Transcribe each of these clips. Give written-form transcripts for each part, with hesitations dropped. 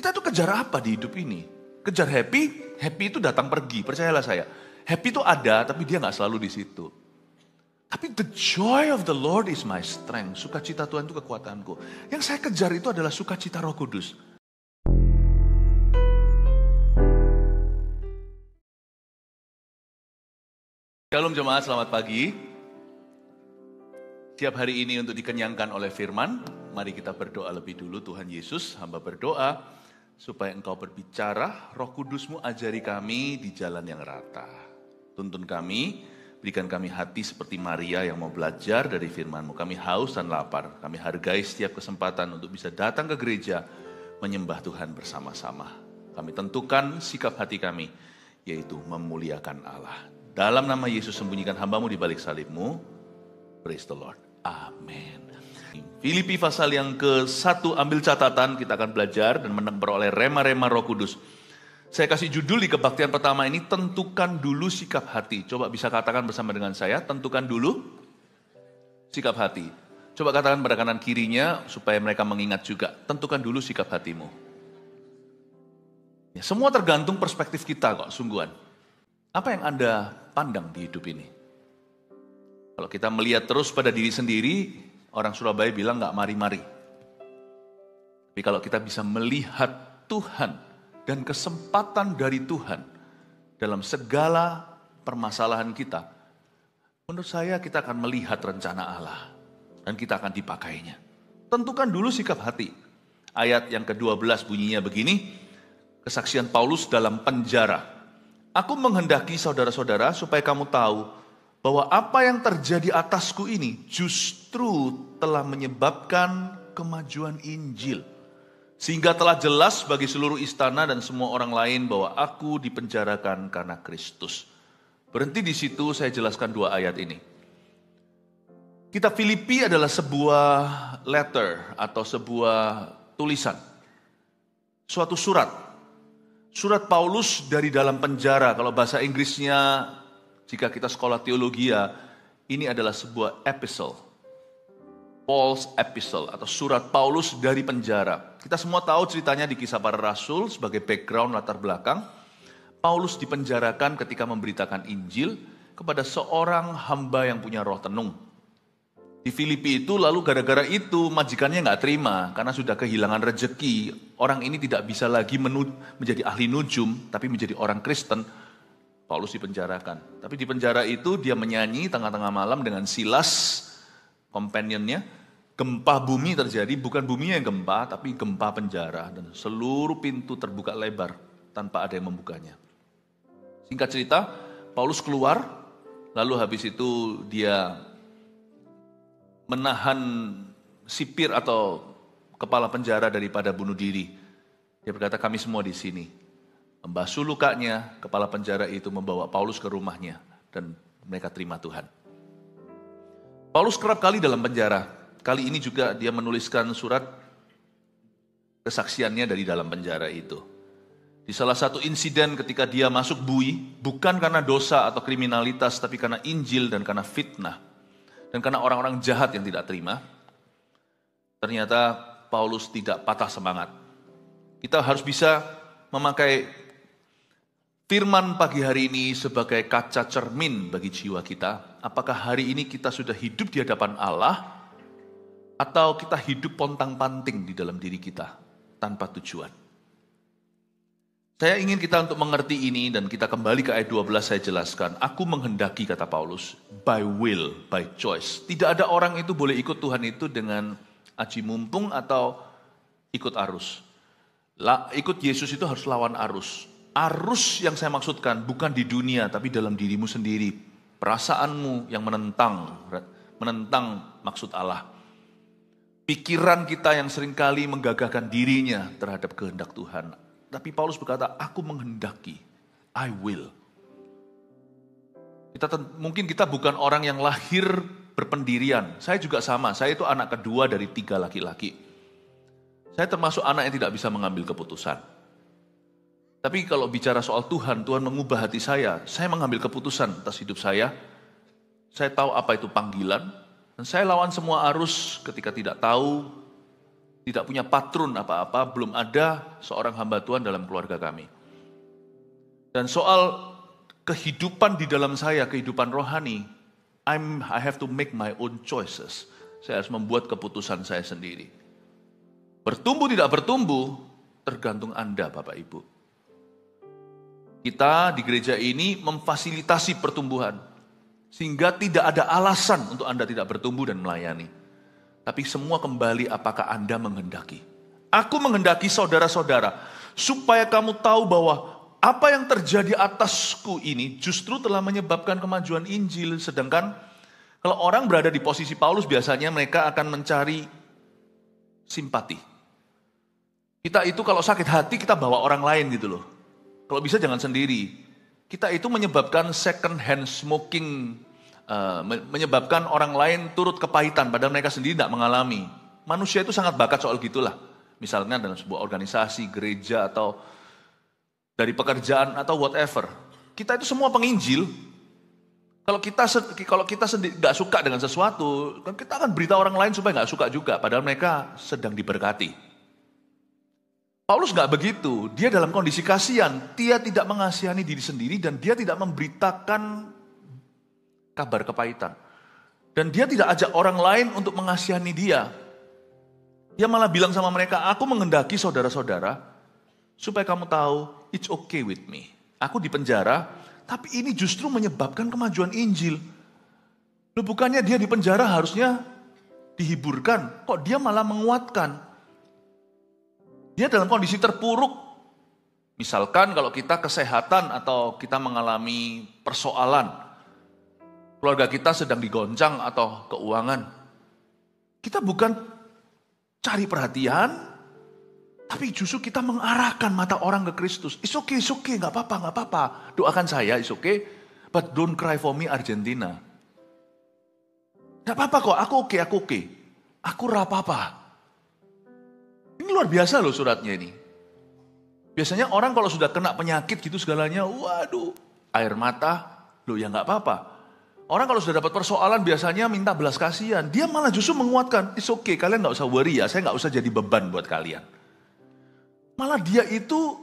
Kita tuh kejar apa di hidup ini? Kejar happy, happy itu datang pergi, percayalah saya. Happy itu ada, tapi dia gak selalu di situ. Tapi the joy of the Lord is my strength. Sukacita Tuhan itu kekuatanku. Yang saya kejar itu adalah sukacita Roh Kudus. Shalom jemaat, selamat pagi. Siap hari ini untuk dikenyangkan oleh firman. Mari kita berdoa lebih dulu. Tuhan Yesus, hamba berdoa supaya Engkau berbicara, Roh Kudus-Mu ajari kami di jalan yang rata. Tuntun kami, berikan kami hati seperti Maria yang mau belajar dari firman-Mu. Kami haus dan lapar. Kami hargai setiap kesempatan untuk bisa datang ke gereja, menyembah Tuhan bersama-sama. Kami tentukan sikap hati kami, yaitu memuliakan Allah. Dalam nama Yesus, sembunyikan hamba-Mu di balik salib-Mu. Praise the Lord. Amin. Filipi pasal yang ke-1, ambil catatan, kita akan belajar dan memperoleh rema-rema Roh Kudus. Saya kasih judul di kebaktian pertama ini, tentukan dulu sikap hati. Coba bisa katakan bersama dengan saya, tentukan dulu sikap hati. Coba katakan pada kanan kirinya supaya mereka mengingat juga, tentukan dulu sikap hatimu. Ya, semua tergantung perspektif kita kok, sungguhan. Apa yang Anda pandang di hidup ini? Kalau kita melihat terus pada diri sendiri, orang Surabaya bilang nggak mari-mari. Tapi kalau kita bisa melihat Tuhan dan kesempatan dari Tuhan dalam segala permasalahan kita, menurut saya kita akan melihat rencana Allah dan kita akan dipakainya. Tentukan dulu sikap hati. Ayat yang ke-12 bunyinya begini, kesaksian Paulus dalam penjara. Aku menghendaki saudara-saudara supaya kamu tahu bahwa apa yang terjadi atasku ini justru telah menyebabkan kemajuan Injil. Sehingga telah jelas bagi seluruh istana dan semua orang lain bahwa aku dipenjarakan karena Kristus. Berhenti di situ, saya jelaskan 2 ayat ini. Kitab Filipi adalah sebuah letter atau sebuah tulisan. Suatu surat. Surat Paulus dari dalam penjara, kalau bahasa Inggrisnya, jika kita sekolah teologi ya, ini adalah sebuah epistle. Paul's epistle, atau surat Paulus dari penjara. Kita semua tahu ceritanya di Kisah Para Rasul, sebagai background latar belakang. Paulus dipenjarakan ketika memberitakan Injil kepada seorang hamba yang punya roh tenung. Di Filipi itu, lalu gara-gara itu majikannya nggak terima karena sudah kehilangan rejeki. Orang ini tidak bisa lagi menjadi ahli nujum, tapi menjadi orang Kristen. Paulus dipenjarakan. Tapi di penjara itu dia menyanyi tengah-tengah malam dengan Silas, kompanionnya. Gempa bumi terjadi, bukan buminya yang gempa, tapi gempa penjara. Dan seluruh pintu terbuka lebar tanpa ada yang membukanya. Singkat cerita, Paulus keluar, lalu habis itu dia menahan sipir atau kepala penjara daripada bunuh diri. Dia berkata, kami semua di sini. Membasuh lukanya, kepala penjara itu membawa Paulus ke rumahnya dan mereka terima Tuhan. Paulus kerap kali dalam penjara. Kali ini juga dia menuliskan surat kesaksiannya dari dalam penjara itu. Di salah satu insiden ketika dia masuk bui, bukan karena dosa atau kriminalitas, tapi karena Injil dan karena fitnah. Dan karena orang-orang jahat yang tidak terima, ternyata Paulus tidak patah semangat. Kita harus bisa memakai firman pagi hari ini sebagai kaca cermin bagi jiwa kita. Apakah hari ini kita sudah hidup di hadapan Allah, atau kita hidup pontang-panting di dalam diri kita tanpa tujuan? Saya ingin kita untuk mengerti ini dan kita kembali ke ayat 12 saya jelaskan. Aku menghendaki, kata Paulus, by will, by choice. Tidak ada orang itu boleh ikut Tuhan itu dengan aji mumpung atau ikut arus. Ikut Yesus itu harus lawan arus. Arus yang saya maksudkan bukan di dunia tapi dalam dirimu sendiri. Perasaanmu yang menentang maksud Allah. Pikiran kita yang seringkali menggagahkan dirinya terhadap kehendak Tuhan. Tapi Paulus berkata, aku menghendaki, I will. Mungkin kita bukan orang yang lahir berpendirian. Saya juga sama, saya itu anak kedua dari 3 laki-laki. Saya termasuk anak yang tidak bisa mengambil keputusan. Tapi kalau bicara soal Tuhan, Tuhan mengubah hati saya mengambil keputusan atas hidup saya. Saya tahu apa itu panggilan, dan saya lawan semua arus ketika tidak tahu Tidak punya patron apa-apa, belum ada seorang hamba Tuhan dalam keluarga kami. Dan soal kehidupan di dalam saya, kehidupan rohani, I have to make my own choices. Saya harus membuat keputusan saya sendiri. Bertumbuh tidak bertumbuh, tergantung Anda Bapak Ibu. Kita di gereja ini memfasilitasi pertumbuhan, sehingga tidak ada alasan untuk Anda tidak bertumbuh dan melayani. Tapi semua kembali apakah Anda menghendaki. Aku menghendaki saudara-saudara, supaya kamu tahu bahwa apa yang terjadi atasku ini justru telah menyebabkan kemajuan Injil. Sedangkan kalau orang berada di posisi Paulus, biasanya mereka akan mencari simpati. Kita itu kalau sakit hati, kita bawa orang lain gitu loh. Kalau bisa jangan sendiri. Kita itu menyebabkan second hand smoking, menyebabkan orang lain turut kepahitan, padahal mereka sendiri tidak mengalami. Manusia itu sangat bakat soal gitulah. Misalnya dalam sebuah organisasi, gereja, atau dari pekerjaan, atau whatever. Kita itu semua penginjil. Kalau kita sendiri nggak suka dengan sesuatu, kan kita akan beritahu orang lain supaya nggak suka juga, padahal mereka sedang diberkati. Paulus nggak begitu, dia dalam kondisi kasihan, dia tidak mengasihani diri sendiri dan dia tidak memberitakan kabar kepahitan. Dan dia tidak ajak orang lain untuk mengasihani dia. Dia malah bilang sama mereka, aku menghendaki saudara-saudara supaya kamu tahu, it's okay with me. Aku di penjara, tapi ini justru menyebabkan kemajuan Injil. Loh, bukannya dia di penjara harusnya dihiburkan, kok dia malah menguatkan. Dia dalam kondisi terpuruk. Misalkan kalau kita kesehatan atau kita mengalami persoalan, keluarga kita sedang digoncang atau keuangan. Kita bukan cari perhatian, tapi justru kita mengarahkan mata orang ke Kristus. It's okay, gak apa-apa. Doakan saya, it's okay. But don't cry for me Argentina. Gak apa-apa kok, aku oke. Aku apa-apa. Ini luar biasa loh suratnya ini. Biasanya orang kalau sudah kena penyakit gitu segalanya, waduh, air mata, loh ya gak apa-apa. Orang kalau sudah dapat persoalan biasanya minta belas kasihan. Dia malah justru menguatkan, it's okay, kalian gak usah worry ya, saya gak usah jadi beban buat kalian. Malah dia itu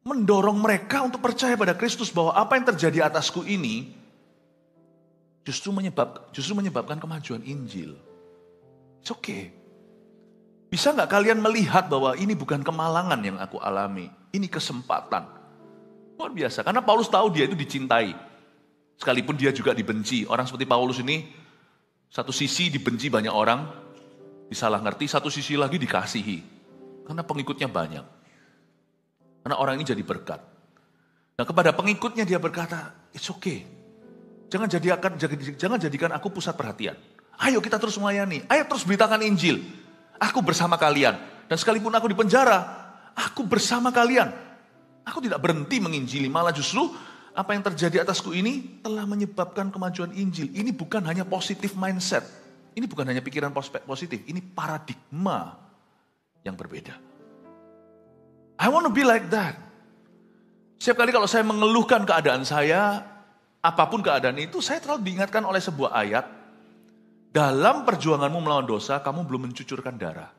mendorong mereka untuk percaya pada Kristus bahwa apa yang terjadi atasku ini justru menyebabkan kemajuan Injil. It's okay. Bisa nggak kalian melihat bahwa ini bukan kemalangan yang aku alami, ini kesempatan. Luar biasa, karena Paulus tahu dia itu dicintai. Sekalipun dia juga dibenci. Orang seperti Paulus ini, satu sisi dibenci banyak orang, disalah ngerti, satu sisi lagi dikasihi. Karena pengikutnya banyak. Karena orang ini jadi berkat. Nah, kepada pengikutnya dia berkata, it's okay. Jangan jadikan aku pusat perhatian. Ayo kita terus melayani, ayo terus beritakan Injil. Aku bersama kalian. Dan sekalipun aku di penjara, aku bersama kalian. Aku tidak berhenti menginjili, malah justru apa yang terjadi atasku ini telah menyebabkan kemajuan Injil. Ini bukan hanya positif mindset. Ini bukan hanya pikiran positif. Ini paradigma yang berbeda. I want to be like that. Setiap kali kalau saya mengeluhkan keadaan saya, apapun keadaan itu, saya terlalu diingatkan oleh sebuah ayat. Dalam perjuanganmu melawan dosa, kamu belum mencucurkan darah.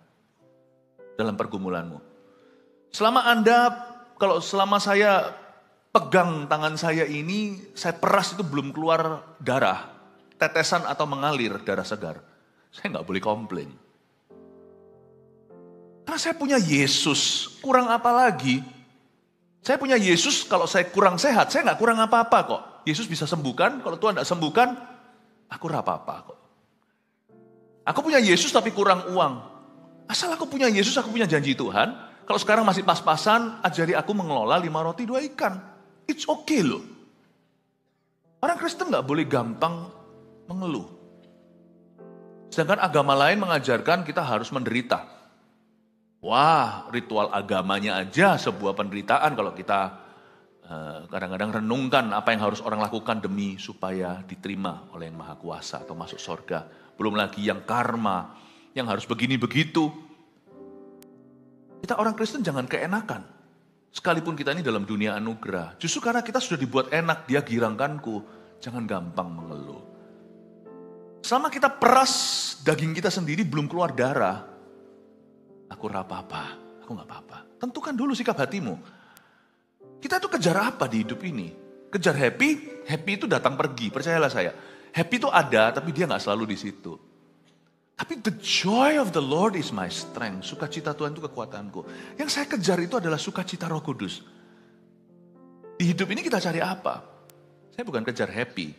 Dalam pergumulanmu. Selama saya pegang tangan saya ini, saya peras itu belum keluar darah. Tetesan atau mengalir darah segar. Saya nggak boleh komplain. Karena saya punya Yesus, kurang apa lagi? Saya punya Yesus, kalau saya kurang sehat, saya nggak kurang apa-apa kok. Yesus bisa sembuhkan, kalau Tuhan nggak sembuhkan, aku apa-apa kok. Aku punya Yesus tapi kurang uang. Asal aku punya Yesus, aku punya janji Tuhan. Kalau sekarang masih pas-pasan, ajari aku mengelola 5 roti 2 ikan. It's okay loh. Orang Kristen gak boleh gampang mengeluh. Sedangkan agama lain mengajarkan kita harus menderita. Wah, ritual agamanya aja sebuah penderitaan kalau kita kadang-kadang renungkan apa yang harus orang lakukan demi supaya diterima oleh Yang Maha Kuasa atau masuk surga. Belum lagi yang karma, yang harus begini begitu. Kita orang Kristen jangan keenakan. Sekalipun kita ini dalam dunia anugerah. Justru karena kita sudah dibuat enak, dia girangkanku. Jangan gampang mengeluh. Selama kita peras daging kita sendiri belum keluar darah. aku apa-apa, aku nggak apa-apa. Tentukan dulu sikap hatimu. Kita tuh kejar apa di hidup ini? Kejar happy, happy itu datang pergi, percayalah saya. Happy itu ada, tapi dia nggak selalu di situ. Tapi the joy of the Lord is my strength. Sukacita Tuhan itu kekuatanku. Yang saya kejar itu adalah sukacita Roh Kudus. Di hidup ini kita cari apa? Saya bukan kejar happy,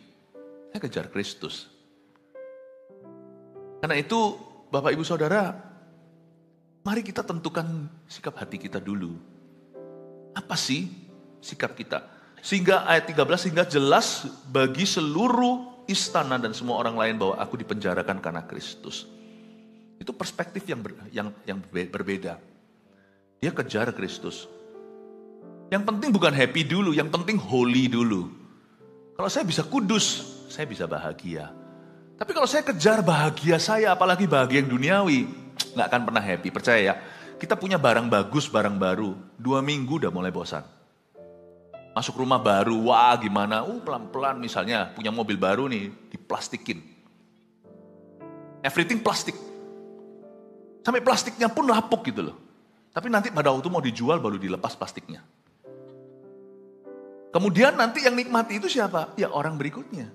saya kejar Kristus. Karena itu, Bapak Ibu Saudara, mari kita tentukan sikap hati kita dulu. Apa sih sikap kita? Sehingga ayat 13, sehingga jelas bagi seluruh istana dan semua orang lain bahwa aku dipenjarakan karena Kristus. Itu perspektif yang berbeda. Dia kejar Kristus. Yang penting bukan happy dulu, yang penting holy dulu. Kalau saya bisa kudus, saya bisa bahagia. Tapi kalau saya kejar bahagia saya, apalagi bahagia yang duniawi, nggak akan pernah happy. Percaya ya, kita punya barang bagus, barang baru, 2 minggu udah mulai bosan. Masuk rumah baru, wah gimana, pelan-pelan misalnya punya mobil baru nih, diplastikin. Everything plastik. Sampai plastiknya pun lapuk gitu loh. Tapi nanti pada waktu mau dijual baru dilepas plastiknya. Kemudian nanti yang nikmati itu siapa? Ya orang berikutnya.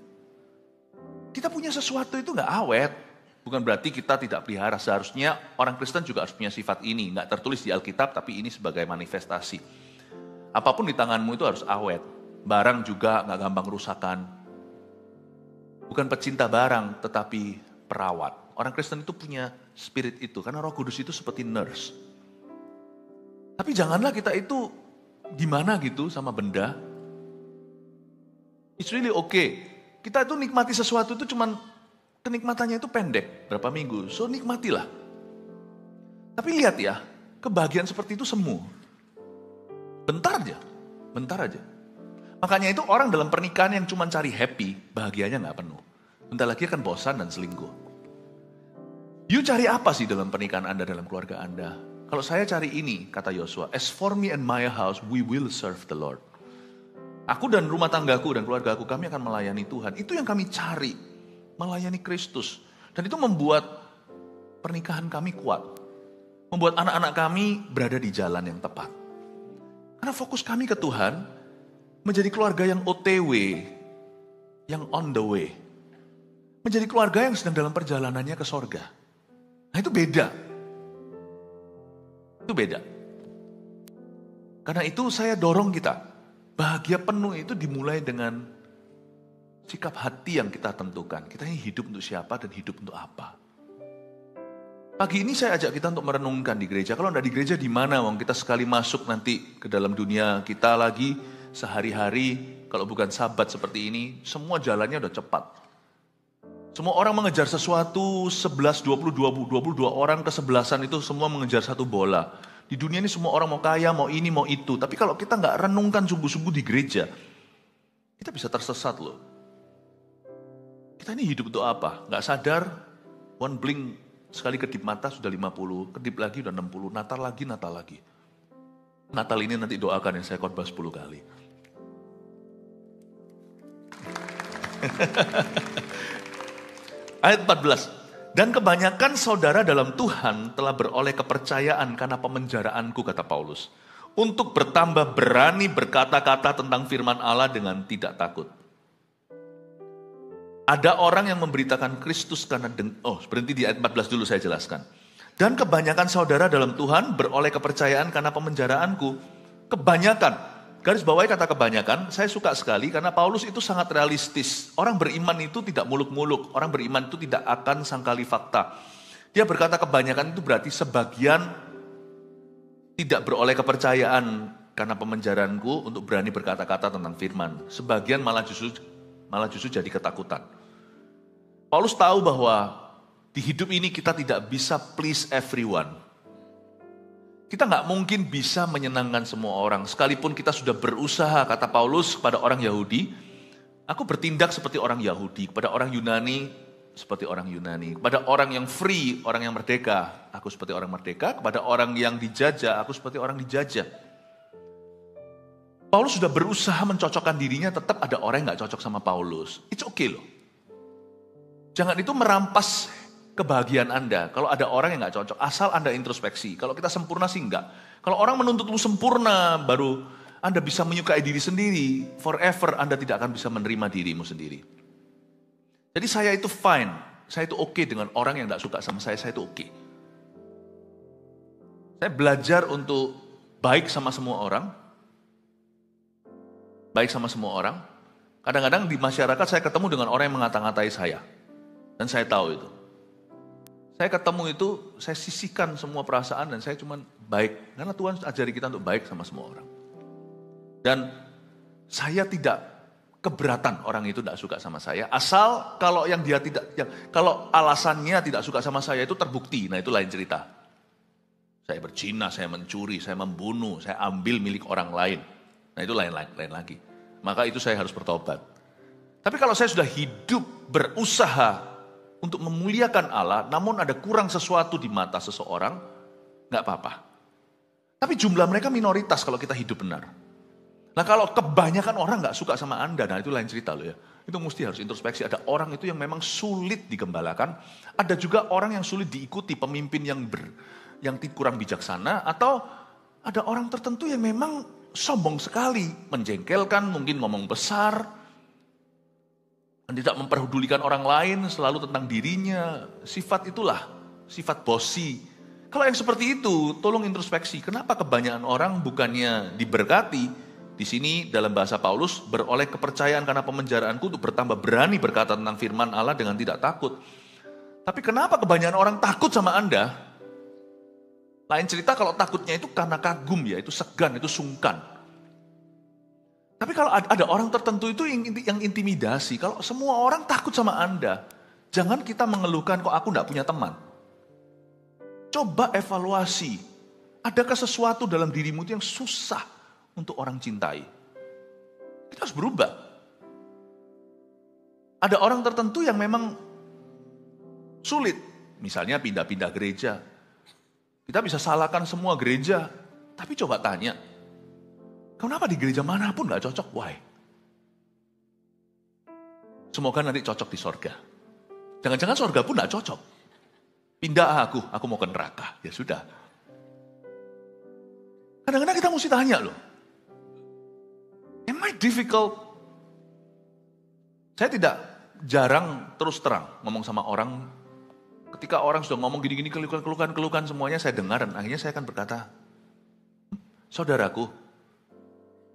Kita punya sesuatu itu gak awet. Bukan berarti kita tidak pelihara. Seharusnya orang Kristen juga harus punya sifat ini. Gak tertulis di Alkitab tapi ini sebagai manifestasi. Apapun di tanganmu itu harus awet. Barang juga gak gampang rusakan. Bukan pecinta barang, tetapi perawat. Orang Kristen itu punya spirit itu. Karena Roh Kudus itu seperti nurse. Tapi janganlah kita itu gimana gitu sama benda. It's really okay. Kita itu nikmati sesuatu itu cuman kenikmatannya itu pendek. Berapa minggu. So nikmatilah. Tapi lihat ya, kebahagiaan seperti itu semu. Bentar aja. Makanya itu orang dalam pernikahan yang cuma cari happy, bahagianya gak penuh. Bentar lagi akan bosan dan selingkuh. You cari apa sih dalam pernikahan Anda, dalam keluarga Anda? Kalau saya cari ini, kata Yosua, as for me and my house, we will serve the Lord. Aku dan rumah tanggaku dan keluarga aku, kami akan melayani Tuhan. Itu yang kami cari, melayani Kristus. Dan itu membuat pernikahan kami kuat. Membuat anak-anak kami berada di jalan yang tepat. Karena fokus kami ke Tuhan, menjadi keluarga yang OTW, yang on the way. Menjadi keluarga yang sedang dalam perjalanannya ke sorga. Nah itu beda. Itu beda. Karena itu saya dorong kita. Bahagia penuh itu dimulai dengan sikap hati yang kita tentukan. Kita ini hidup untuk siapa dan hidup untuk apa. Pagi ini saya ajak kita untuk merenungkan di gereja. Kalau tidak di gereja di mana? Wong kita sekali masuk nanti ke dalam dunia kita lagi sehari-hari. Kalau bukan sabat seperti ini, semua jalannya udah cepat. Semua orang mengejar sesuatu, 11, 20, 22 orang kesebelasan itu semua mengejar satu bola. Di dunia ini semua orang mau kaya, mau ini, mau itu. Tapi kalau kita nggak renungkan sungguh-sungguh di gereja, kita bisa tersesat loh. Kita ini hidup untuk apa? Nggak sadar, one blink, sekali kedip mata sudah 50, kedip lagi sudah 60, Natal lagi. Natal ini nanti doakan yang saya khotbah 10 kali. Ayat 14. Dan kebanyakan saudara dalam Tuhan telah beroleh kepercayaan karena pemenjaraanku, kata Paulus. Untuk bertambah berani berkata-kata tentang firman Allah dengan tidak takut. Ada orang yang memberitakan Kristus karena berhenti di ayat 14 dulu saya jelaskan. Dan kebanyakan saudara dalam Tuhan beroleh kepercayaan karena pemenjaraanku. Kebanyakan. Garis bawahi kata kebanyakan, saya suka sekali karena Paulus itu sangat realistis. Orang beriman itu tidak muluk-muluk. Orang beriman itu tidak akan sangkali fakta. Dia berkata kebanyakan itu berarti sebagian tidak beroleh kepercayaan karena pemenjaraanku untuk berani berkata-kata tentang firman. Sebagian malah justru jadi ketakutan. Paulus tahu bahwa di hidup ini kita tidak bisa please everyone. Kita nggak mungkin bisa menyenangkan semua orang. Sekalipun kita sudah berusaha, kata Paulus kepada orang Yahudi, aku bertindak seperti orang Yahudi. Kepada orang Yunani, seperti orang Yunani. Kepada orang yang free, orang yang merdeka, aku seperti orang merdeka. Kepada orang yang dijajah, aku seperti orang dijajah. Paulus sudah berusaha mencocokkan dirinya, tetap ada orang yang gak cocok sama Paulus. It's okay loh. Jangan itu merampas kebahagiaan Anda. Kalau ada orang yang nggak cocok, asal Anda introspeksi. Kalau kita sempurna sih enggak. Kalau orang menuntutmu sempurna, baru Anda bisa menyukai diri sendiri. Forever Anda tidak akan bisa menerima dirimu sendiri. Jadi saya itu fine. Saya itu oke dengan orang yang nggak suka sama saya itu oke. Saya belajar untuk baik sama semua orang. Baik sama semua orang. Kadang-kadang di masyarakat saya ketemu dengan orang yang mengata-ngatai saya. Dan saya tahu itu. Saya ketemu itu, saya sisihkan semua perasaan dan saya cuma baik. Karena Tuhan ajari kita untuk baik sama semua orang. Dan saya tidak keberatan orang itu tidak suka sama saya. Asal kalau kalau alasannya tidak suka sama saya itu terbukti, nah itu lain cerita. Saya berzina, saya mencuri, saya membunuh, saya ambil milik orang lain. Nah itu lain lagi. Maka itu saya harus bertobat. Tapi kalau saya sudah hidup berusaha untuk memuliakan Allah, namun ada kurang sesuatu di mata seseorang, nggak apa-apa. Tapi jumlah mereka minoritas kalau kita hidup benar. Nah kalau kebanyakan orang nggak suka sama Anda, nah itu lain cerita loh ya. Itu mesti harus introspeksi. Ada orang itu yang memang sulit digembalakan, ada juga orang yang sulit diikuti, pemimpin yang kurang bijaksana, atau ada orang tertentu yang memang sombong sekali, menjengkelkan, mungkin ngomong besar, tidak memperdulikan orang lain, selalu tentang dirinya. Sifat itulah, sifat bosi. Kalau yang seperti itu, tolong introspeksi. Kenapa kebanyakan orang bukannya diberkati? Di sini dalam bahasa Paulus, beroleh kepercayaan karena pemenjaraanku untuk bertambah berani berkata tentang firman Allah dengan tidak takut. Tapi kenapa kebanyakan orang takut sama Anda? Lain cerita kalau takutnya itu karena kagum ya, itu segan, itu sungkan. Tapi kalau ada orang tertentu itu yang intimidasi, kalau semua orang takut sama Anda, jangan kita mengeluhkan kok aku enggak punya teman. Coba evaluasi, adakah sesuatu dalam dirimu itu yang susah untuk orang cintai? Kita harus berubah. Ada orang tertentu yang memang sulit, misalnya pindah-pindah gereja. Kita bisa salahkan semua gereja, tapi coba tanya, kenapa di gereja manapun gak cocok? Why? Semoga nanti cocok di sorga. Jangan-jangan sorga pun gak cocok. Pindah aku mau ke neraka. Ya sudah. Kadang-kadang kita mesti tanya loh. Am I difficult? Saya tidak jarang terus terang ngomong sama orang. Ketika orang sudah ngomong gini-gini, keluhan semuanya saya dengar dan akhirnya saya akan berkata, saudaraku,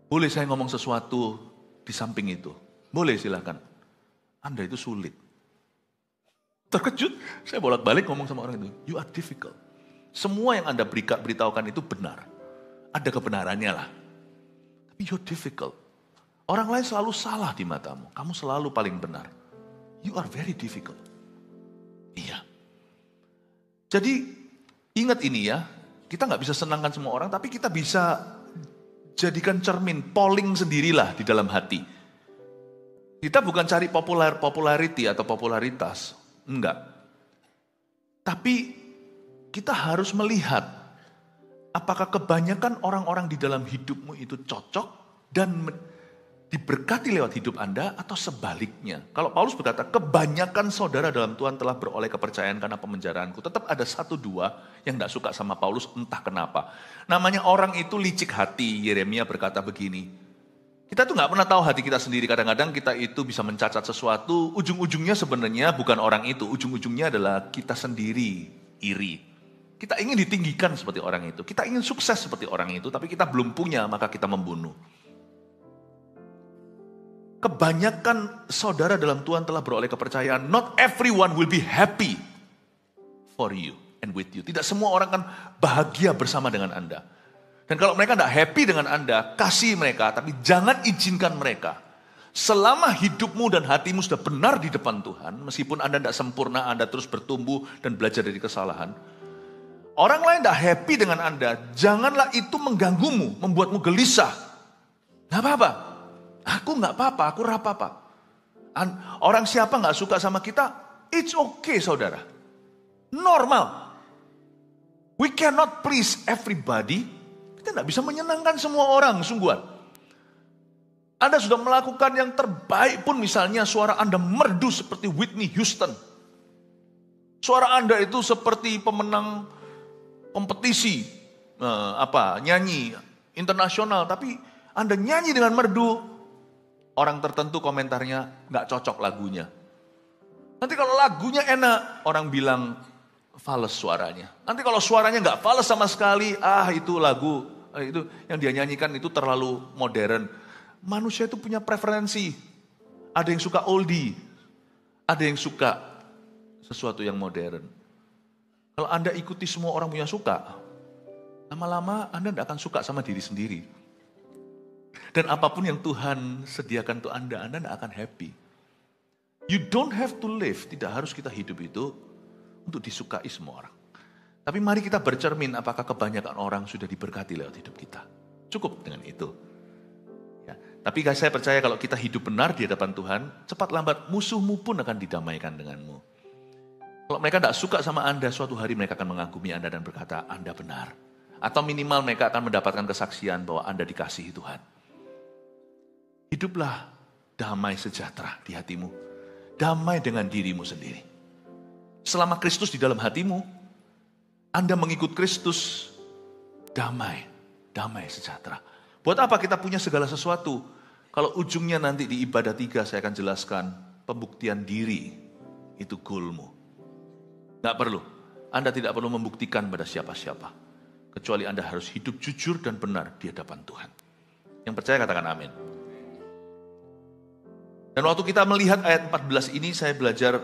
boleh saya ngomong sesuatu di samping itu? Boleh silakan. Anda itu sulit. Terkejut, saya bolak-balik ngomong sama orang itu, you are difficult. Semua yang Anda beritahukan itu benar. Ada kebenarannya lah. Tapi you're difficult. Orang lain selalu salah di matamu. Kamu selalu paling benar. You are very difficult. Iya. Jadi ingat ini ya, kita nggak bisa senangkan semua orang, tapi kita bisa jadikan cermin, polling sendirilah di dalam hati. Kita bukan cari popularity atau popularitas, enggak. Tapi kita harus melihat, apakah kebanyakan orang-orang di dalam hidupmu itu cocok dan diberkati lewat hidup Anda atau sebaliknya. Kalau Paulus berkata, kebanyakan saudara dalam Tuhan telah beroleh kepercayaan karena pemenjaraanku. Tetap ada 1-2 yang tidak suka sama Paulus, entah kenapa. Namanya orang itu licik hati. Yeremia berkata begini, kita tuh gak pernah tahu hati kita sendiri. Kadang-kadang kita itu bisa mencacat sesuatu, ujung-ujungnya sebenarnya bukan orang itu. Ujung-ujungnya adalah kita sendiri, iri. Kita ingin ditinggikan seperti orang itu. Kita ingin sukses seperti orang itu, tapi kita belum punya, maka kita membunuh. Kebanyakan saudara dalam Tuhan telah beroleh kepercayaan. Not everyone will be happy for you and with you. Tidak semua orang kan bahagia bersama dengan Anda. Dan kalau mereka tidak happy dengan Anda, kasih mereka, tapi jangan izinkan mereka. Selama hidupmu dan hatimu sudah benar di depan Tuhan, meskipun Anda tidak sempurna, Anda terus bertumbuh dan belajar dari kesalahan. Orang lain tidak happy dengan Anda, janganlah itu mengganggumu, membuatmu gelisah. Gak apa-apa. Aku gak apa-apa, aku apa-apa. Orang siapa gak suka sama kita, it's okay saudara. Normal. We cannot please everybody. Kita gak bisa menyenangkan semua orang, sungguhan. Anda sudah melakukan yang terbaik pun misalnya suara Anda merdu seperti Whitney Houston. Suara Anda itu seperti pemenang kompetisi, nyanyi internasional, tapi Anda nyanyi dengan merdu, orang tertentu komentarnya nggak cocok lagunya. Nanti kalau lagunya enak, orang bilang fales suaranya. Nanti kalau suaranya nggak fales sama sekali, itu lagu, itu yang dia nyanyikan itu terlalu modern. Manusia itu punya preferensi. Ada yang suka oldie, ada yang suka sesuatu yang modern. Kalau Anda ikuti semua orang punya suka, lama-lama Anda tidak akan suka sama diri sendiri. Dan apapun yang Tuhan sediakan untuk Anda tidak akan happy. You don't have to live, tidak harus kita hidup itu untuk disukai semua orang. Tapi mari kita bercermin apakah kebanyakan orang sudah diberkati lewat hidup kita. Cukup dengan itu. Ya. Tapi saya percaya kalau kita hidup benar di hadapan Tuhan, cepat lambat musuhmu pun akan didamaikan denganmu. Kalau mereka tidak suka sama Anda, suatu hari mereka akan mengagumi Anda dan berkata, Anda benar. Atau minimal mereka akan mendapatkan kesaksian bahwa Anda dikasihi Tuhan. Hiduplah damai sejahtera di hatimu. Damai dengan dirimu sendiri. Selama Kristus di dalam hatimu, Anda mengikut Kristus, damai sejahtera. Buat apa kita punya segala sesuatu? Kalau ujungnya nanti di ibadah 3 saya akan jelaskan, pembuktian diri itu goalmu. Nggak perlu. Anda tidak perlu membuktikan pada siapa-siapa. Kecuali Anda harus hidup jujur dan benar di hadapan Tuhan. Yang percaya katakan amin. Dan waktu kita melihat ayat 14 ini, saya belajar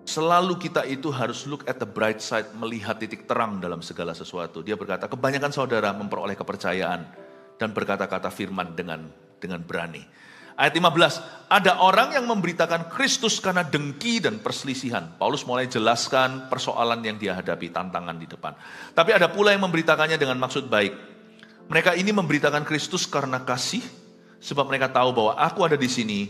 selalu kita itu harus look at the bright side, melihat titik terang dalam segala sesuatu. Dia berkata, kebanyakan saudara memperoleh kepercayaan dan berkata-kata firman dengan berani. Ayat 15, ada orang yang memberitakan Kristus karena dengki dan perselisihan. Paulus mulai jelaskan persoalan yang dia hadapi, tantangan di depan. Tapi ada pula yang memberitakannya dengan maksud baik. Mereka ini memberitakan Kristus karena kasih, sebab mereka tahu bahwa aku ada di sini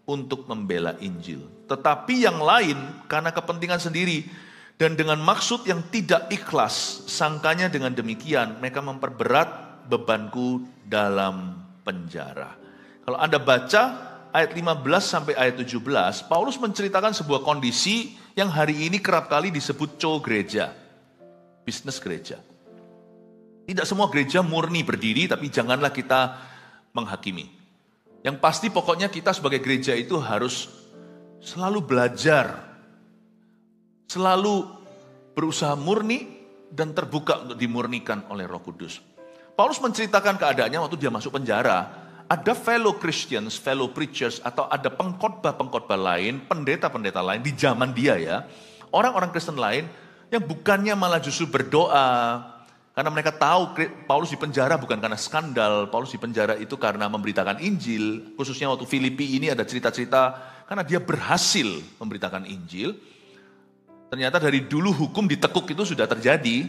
untuk membela Injil. Tetapi yang lain karena kepentingan sendiri dan dengan maksud yang tidak ikhlas, sangkanya dengan demikian mereka memperberat bebanku dalam penjara. Kalau Anda baca ayat 15 sampai ayat 17, Paulus menceritakan sebuah kondisi yang hari ini kerap kali disebut gereja, bisnis gereja. Tidak semua gereja murni berdiri, tapi janganlah kita menghakimi. Yang pasti pokoknya kita sebagai gereja itu harus selalu belajar, selalu berusaha murni dan terbuka untuk dimurnikan oleh Roh Kudus. Paulus menceritakan keadaannya waktu dia masuk penjara, ada fellow Christians, fellow preachers, atau ada pengkhotbah-pengkhotbah lain, pendeta-pendeta lain di zaman dia ya, orang-orang Kristen lain yang bukannya malah justru berdoa, karena mereka tahu Paulus di penjara bukan karena skandal, Paulus di penjara itu karena memberitakan Injil. Khususnya waktu Filipi ini ada cerita-cerita karena dia berhasil memberitakan Injil. Ternyata dari dulu hukum ditekuk itu sudah terjadi.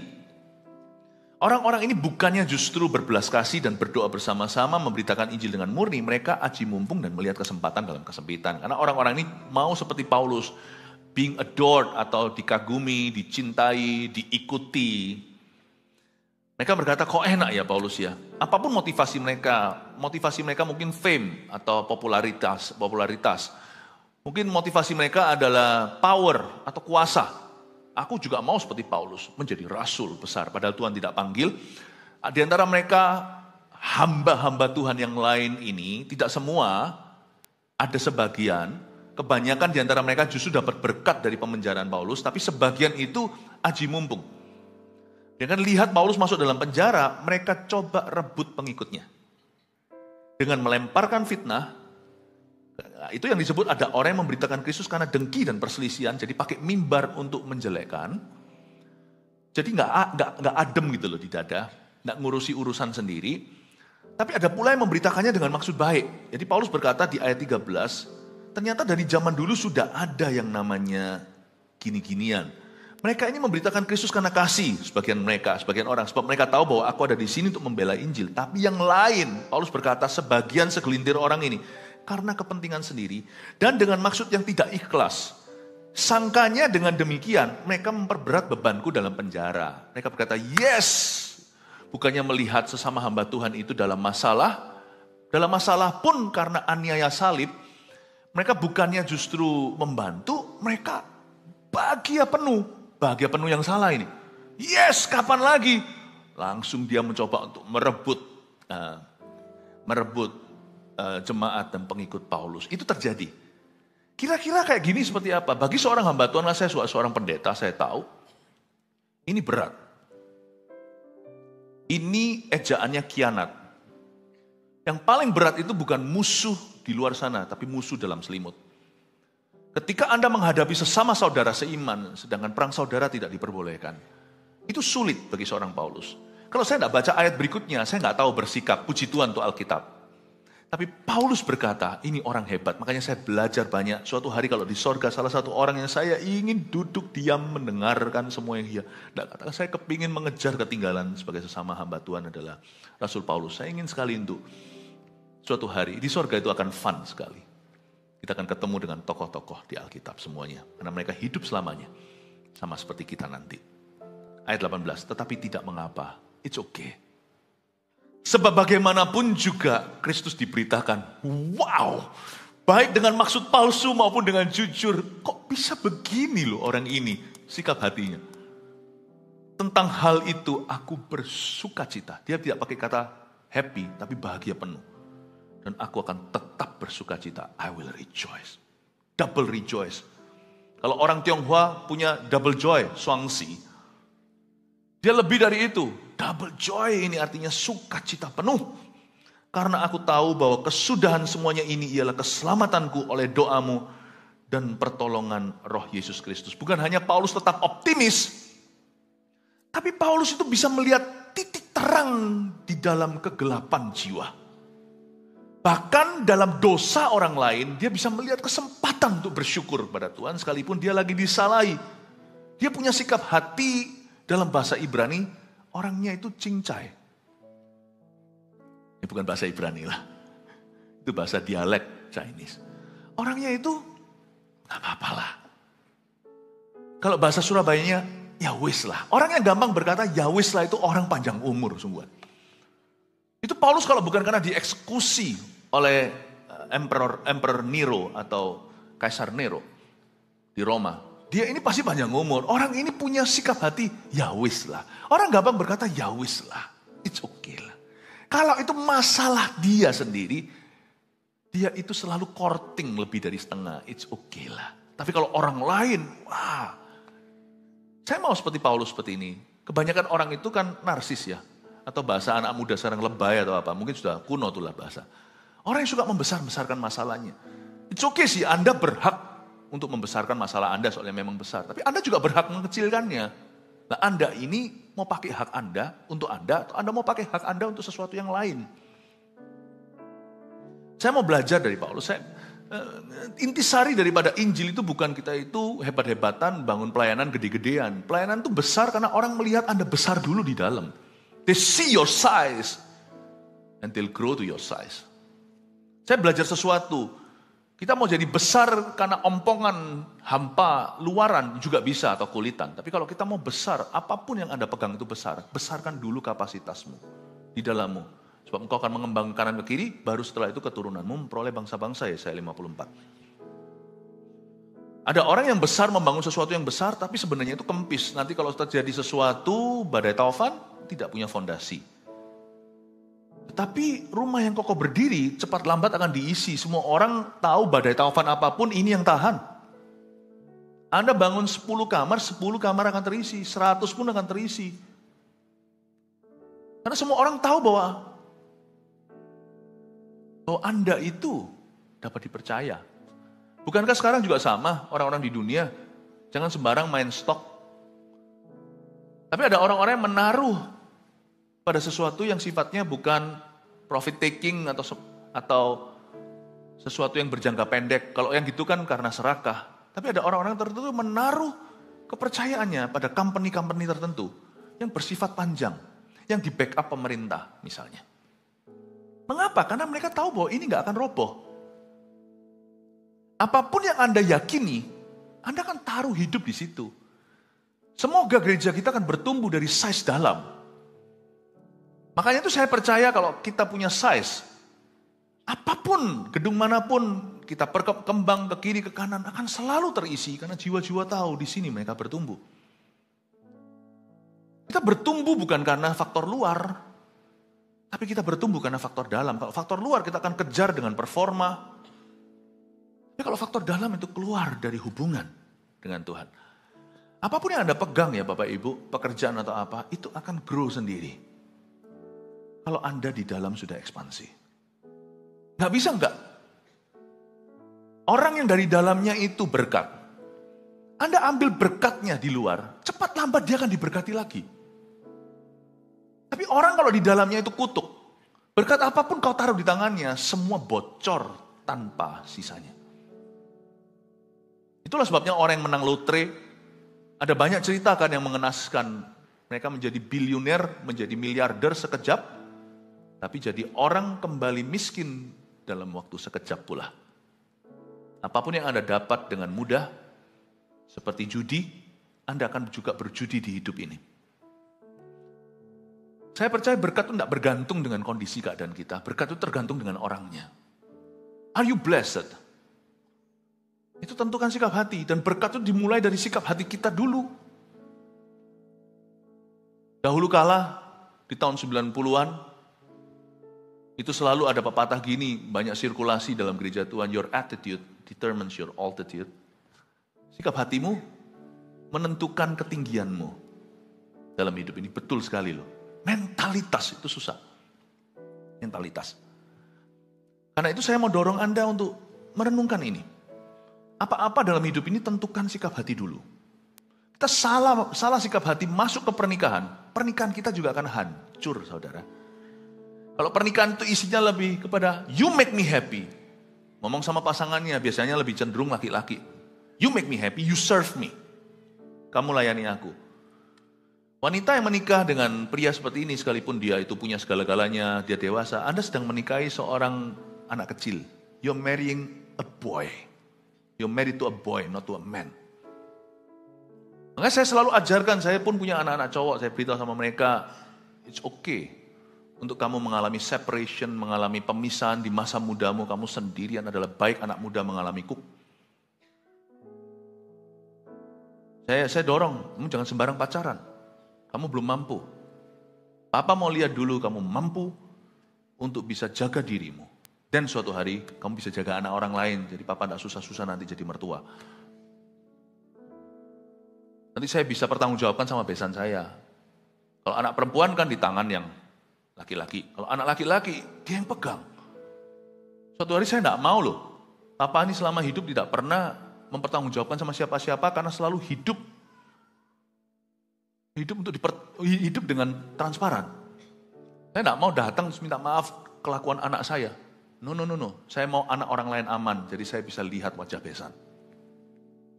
Orang-orang ini bukannya justru berbelas kasih dan berdoa bersama-sama memberitakan Injil dengan murni. Mereka aji mumpung dan melihat kesempatan dalam kesempitan. Karena orang-orang ini mau seperti Paulus, being adored atau dikagumi, dicintai, diikuti. Mereka berkata, kok enak ya Paulus ya. Apapun motivasi mereka mungkin fame atau popularitas. Mungkin motivasi mereka adalah power atau kuasa. Aku juga mau seperti Paulus, menjadi rasul besar. Padahal Tuhan tidak panggil. Di antara mereka, hamba-hamba Tuhan yang lain ini, tidak semua, ada sebagian. Kebanyakan di antara mereka justru dapat berkat dari pemenjaraan Paulus, tapi sebagian itu aji mumpung. Dengan lihat Paulus masuk dalam penjara, mereka coba rebut pengikutnya. Dengan melemparkan fitnah, itu yang disebut ada orang yang memberitakan Kristus karena dengki dan perselisihan, jadi pakai mimbar untuk menjelekkan. Jadi nggak adem gitu loh di dada, nggak ngurusi urusan sendiri. Tapi ada pula yang memberitakannya dengan maksud baik. Jadi Paulus berkata di ayat 13, ternyata dari zaman dulu sudah ada yang namanya gini-ginian. Mereka ini memberitakan Kristus karena kasih, sebagian orang. Sebab mereka tahu bahwa aku ada di sini untuk membela Injil. Tapi yang lain, Paulus berkata sebagian segelintir orang ini, karena kepentingan sendiri, dan dengan maksud yang tidak ikhlas. Sangkanya dengan demikian, mereka memperberat bebanku dalam penjara. Mereka berkata, yes! Bukannya melihat sesama hamba Tuhan itu dalam masalah pun karena aniaya salib, mereka bukannya justru membantu, mereka Bahagia penuh yang salah ini. Yes, kapan lagi? Langsung dia mencoba untuk merebut jemaat dan pengikut Paulus. Itu terjadi. Kira-kira kayak gini seperti apa? Bagi seorang hamba Tuhan, saya seorang pendeta, saya tahu. Ini berat. Ini ejaannya khianat. Yang paling berat itu bukan musuh di luar sana, tapi musuh dalam selimut. Ketika Anda menghadapi sesama saudara seiman, sedangkan perang saudara tidak diperbolehkan. Itu sulit bagi seorang Paulus. Kalau saya tidak baca ayat berikutnya, saya nggak tahu bersikap. Puji Tuhan untuk Alkitab. Tapi Paulus berkata, ini orang hebat. Makanya saya belajar banyak. Suatu hari kalau di sorga, salah satu orang yang saya ingin duduk diam mendengarkan semua yang dia. Katakan saya kepingin mengejar ketinggalan sebagai sesama hamba Tuhan adalah Rasul Paulus. Saya ingin sekali untuk suatu hari di sorga itu akan fun sekali. Kita akan ketemu dengan tokoh-tokoh di Alkitab semuanya. Karena mereka hidup selamanya. Sama seperti kita nanti. Ayat 18, tetapi tidak mengapa. It's okay. Sebab bagaimanapun juga Kristus diberitakan. Wow, baik dengan maksud palsu maupun dengan jujur. Kok bisa begini loh orang ini, sikap hatinya. Tentang hal itu aku bersuka cita. Dia tidak pakai kata happy, tapi bahagia penuh. Dan aku akan tetap bersuka cita. I will rejoice. Double rejoice. Kalau orang Tionghoa punya double joy, suangsi. Dia lebih dari itu. Double joy ini artinya sukacita penuh. Karena aku tahu bahwa kesudahan semuanya ini ialah keselamatanku oleh doamu dan pertolongan Roh Yesus Kristus. Bukan hanya Paulus tetap optimis, tapi Paulus itu bisa melihat titik terang di dalam kegelapan jiwa. Bahkan dalam dosa orang lain, dia bisa melihat kesempatan untuk bersyukur kepada Tuhan sekalipun dia lagi disalahi. Dia punya sikap hati dalam bahasa Ibrani, orangnya itu cincai. Ini bukan bahasa Ibrani lah. Itu bahasa dialek Chinese. Orangnya itu gak apa-apa lah. Kalau bahasa Surabayanya, ya wis lah. Orang yang gampang berkata ya wis lah itu orang panjang umur sungguhan. Itu Paulus kalau bukan karena dieksekusi oleh Emperor Nero atau Kaisar Nero di Roma. Dia ini pasti panjang umur. Orang ini punya sikap hati, ya wis lah. Orang gampang berkata, ya wis lah. It's okay lah. Kalau itu masalah dia sendiri, dia itu selalu courting lebih dari setengah. It's okay lah. Tapi kalau orang lain, wah. Saya mau seperti Paulus seperti ini. Kebanyakan orang itu kan narsis ya. Atau bahasa anak muda sekarang lebay atau apa. Mungkin sudah kuno itulah bahasa. Orang yang suka membesar-besarkan masalahnya. It's okay sih, Anda berhak untuk membesarkan masalah Anda soalnya memang besar. Tapi Anda juga berhak mengecilkannya. Nah Anda ini mau pakai hak Anda untuk Anda, atau Anda mau pakai hak Anda untuk sesuatu yang lain. Saya mau belajar dari Paulus. Intisari daripada Injil itu bukan kita itu hebat-hebatan, bangun pelayanan gede-gedean. Pelayanan itu besar karena orang melihat Anda besar dulu di dalam. They see your size and they'll grow to your size. Saya belajar sesuatu. Kita mau jadi besar karena ompongan, hampa, luaran juga bisa atau kulitan. Tapi kalau kita mau besar, apapun yang Anda pegang itu besar. Besarkan dulu kapasitasmu di dalammu. Sebab engkau akan mengembang kanan ke kiri, baru setelah itu keturunanmu memperoleh bangsa-bangsa, Yesaya 54. Ada orang yang besar membangun sesuatu yang besar, tapi sebenarnya itu kempis. Nanti kalau terjadi sesuatu, badai taufan, tidak punya fondasi. Tapi rumah yang kokoh berdiri, cepat lambat akan diisi. Semua orang tahu badai taufan apapun, ini yang tahan. Anda bangun 10 kamar akan terisi. 100 pun akan terisi. Karena semua orang tahu bahwa Anda itu dapat dipercaya. Bukankah sekarang juga sama orang-orang di dunia? Jangan sembarang main stok. Tapi ada orang-orang yang menaruh pada sesuatu yang sifatnya bukan profit taking atau sesuatu yang berjangka pendek. Kalau yang gitu kan karena serakah. Tapi ada orang-orang tertentu menaruh kepercayaannya pada company-company tertentu yang bersifat panjang, yang di backup pemerintah misalnya. Mengapa? Karena mereka tahu bahwa ini nggak akan roboh. Apapun yang Anda yakini, Anda akan taruh hidup di situ. Semoga gereja kita akan bertumbuh dari size dalam. Makanya itu saya percaya kalau kita punya size, apapun, gedung manapun kita berkembang ke kiri ke kanan akan selalu terisi karena jiwa-jiwa tahu di sini mereka bertumbuh. Kita bertumbuh bukan karena faktor luar, tapi kita bertumbuh karena faktor dalam. Kalau faktor luar kita akan kejar dengan performa. Tapi kalau faktor dalam itu keluar dari hubungan dengan Tuhan. Apapun yang Anda pegang ya Bapak Ibu, pekerjaan atau apa, itu akan grow sendiri. Kalau Anda di dalam sudah ekspansi. Nggak bisa nggak? Orang yang dari dalamnya itu berkat. Anda ambil berkatnya di luar, cepat lambat dia akan diberkati lagi. Tapi orang kalau di dalamnya itu kutuk, berkat apapun kau taruh di tangannya, semua bocor tanpa sisanya. Itulah sebabnya orang yang menang lotre, ada banyak cerita kan yang mengenaskan. Mereka menjadi bilioner, menjadi miliarder sekejap, tapi jadi orang kembali miskin dalam waktu sekejap pula. Apapun yang Anda dapat dengan mudah, seperti judi, Anda akan juga berjudi di hidup ini. Saya percaya berkat itu tidak bergantung dengan kondisi keadaan kita. Berkat itu tergantung dengan orangnya. Are you blessed? Itu tentukan sikap hati. Dan berkat itu dimulai dari sikap hati kita dulu. Dahulu kala, di tahun 90-an, itu selalu ada pepatah gini, banyak sirkulasi dalam gereja Tuhan. Your attitude determines your altitude. Sikap hatimu menentukan ketinggianmu dalam hidup ini. Betul sekali loh. Mentalitas itu susah. Mentalitas. Karena itu saya mau dorong Anda untuk merenungkan ini. Apa-apa dalam hidup ini tentukan sikap hati dulu. Kita salah sikap hati masuk ke pernikahan. Pernikahan kita juga akan hancur saudara. Kalau pernikahan itu isinya lebih kepada you make me happy. Ngomong sama pasangannya biasanya lebih cenderung laki-laki. You make me happy, you serve me. Kamu layani aku. Wanita yang menikah dengan pria seperti ini, sekalipun dia itu punya segala-galanya, dia dewasa, Anda sedang menikahi seorang anak kecil. You're marrying a boy. You're married to a boy, not to a man. Makanya saya selalu ajarkan, saya pun punya anak-anak cowok, saya beritahu sama mereka, it's okay untuk kamu mengalami separation, mengalami pemisahan di masa mudamu, kamu sendirian adalah baik anak muda mengalami Saya dorong, kamu jangan sembarang pacaran. Kamu belum mampu. Papa mau lihat dulu kamu mampu untuk bisa jaga dirimu. Dan suatu hari kamu bisa jaga anak orang lain. Jadi papa tidak susah-susah nanti jadi mertua. Nanti saya bisa pertanggungjawabkan sama besan saya. Kalau anak perempuan kan di tangan yang laki-laki. Kalau anak laki-laki dia yang pegang. Suatu hari saya tidak mau loh. Papa ini selama hidup tidak pernah mempertanggungjawabkan sama siapa-siapa karena selalu hidup hidup dengan transparan. Saya tidak mau datang terus minta maaf kelakuan anak saya. No. Saya mau anak orang lain aman, jadi saya bisa lihat wajah besan.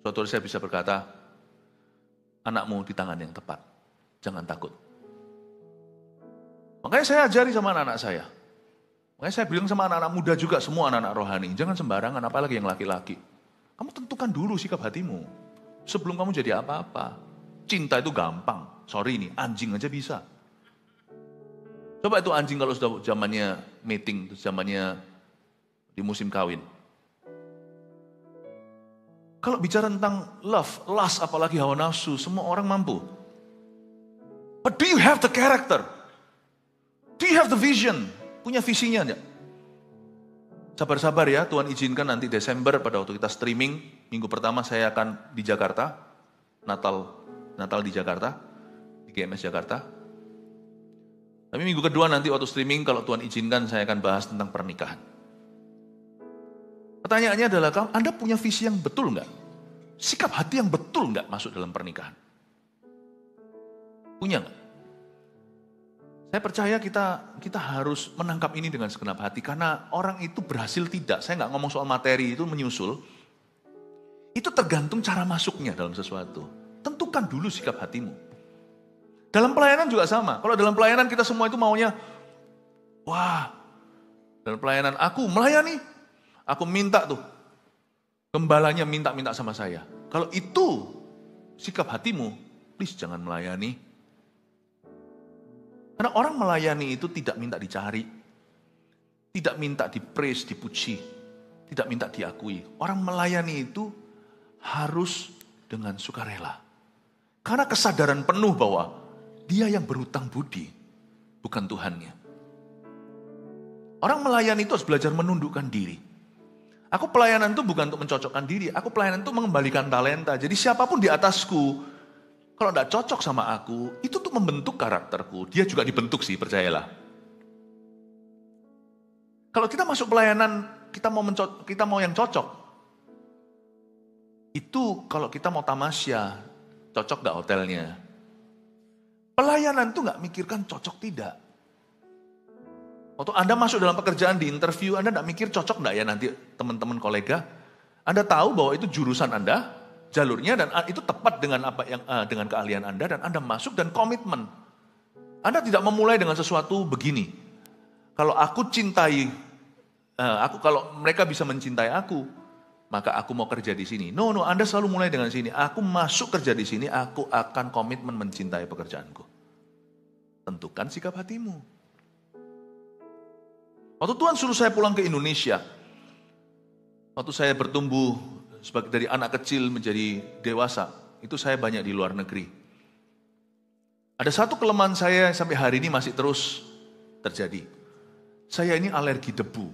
Suatu hari saya bisa berkata, anakmu di tangan yang tepat, jangan takut. Makanya saya ajari sama anak-anak saya. Makanya saya bilang sama anak-anak muda juga, semua anak-anak rohani, jangan sembarangan, apalagi yang laki-laki. Kamu tentukan dulu sikap hatimu, sebelum kamu jadi apa-apa. Cinta itu gampang. Sorry nih, anjing aja bisa. Coba itu anjing kalau sudah zamannya mating, zamannya di musim kawin. Kalau bicara tentang love, lust, apalagi hawa nafsu, semua orang mampu. But do you have the character? Do you have the vision? Punya visinya enggak? Sabar-sabar ya, Tuhan izinkan nanti Desember pada waktu kita streaming, minggu pertama saya akan di Jakarta, Natal di Jakarta, di GMS Jakarta. Tapi minggu kedua nanti waktu streaming, kalau Tuhan izinkan saya akan bahas tentang pernikahan. Pertanyaannya adalah, Anda punya visi yang betul enggak? Sikap hati yang betul enggak masuk dalam pernikahan? Punya enggak? Saya percaya kita harus menangkap ini dengan segenap hati, karena orang itu berhasil tidak. Saya nggak ngomong soal materi itu menyusul. Itu tergantung cara masuknya dalam sesuatu. Tentukan dulu sikap hatimu. Dalam pelayanan juga sama. Kalau dalam pelayanan kita semua itu maunya, wah, dalam pelayanan aku melayani, aku minta tuh, gembalanya minta sama saya. Kalau itu sikap hatimu, please jangan melayani. Karena orang melayani itu tidak minta dicari, tidak minta dipraise, dipuji, tidak minta diakui. Orang melayani itu harus dengan sukarela. Karena kesadaran penuh bahwa dia yang berhutang budi, bukan Tuhannya. Orang melayani itu harus belajar menundukkan diri. Aku pelayanan itu bukan untuk mencocokkan diri, aku pelayanan itu mengembalikan talenta. Jadi siapapun di atasku, kalau tidak cocok sama aku, itu tuh membentuk karakterku. Dia juga dibentuk sih, percayalah. Kalau kita masuk pelayanan, kita mau yang cocok. Itu kalau kita mau tamasya, cocok gak hotelnya? Pelayanan itu gak mikirkan cocok tidak. Waktu Anda masuk dalam pekerjaan di interview, Anda gak mikir cocok gak ya nanti teman-teman kolega? Anda tahu bahwa itu jurusan Anda, jalurnya, dan itu tepat dengan apa yang dengan keahlian Anda, dan Anda masuk dan komitmen. Anda tidak memulai dengan sesuatu begini. Kalau aku cintai, kalau mereka bisa mencintai aku, maka aku mau kerja di sini. No, Anda selalu mulai dengan sini. Aku masuk kerja di sini, aku akan komitmen mencintai pekerjaanku. Tentukan sikap hatimu. Waktu Tuhan suruh saya pulang ke Indonesia, waktu saya bertumbuh dari anak kecil menjadi dewasa, itu saya banyak di luar negeri. Ada satu kelemahan saya sampai hari ini masih terus terjadi. Saya ini alergi debu.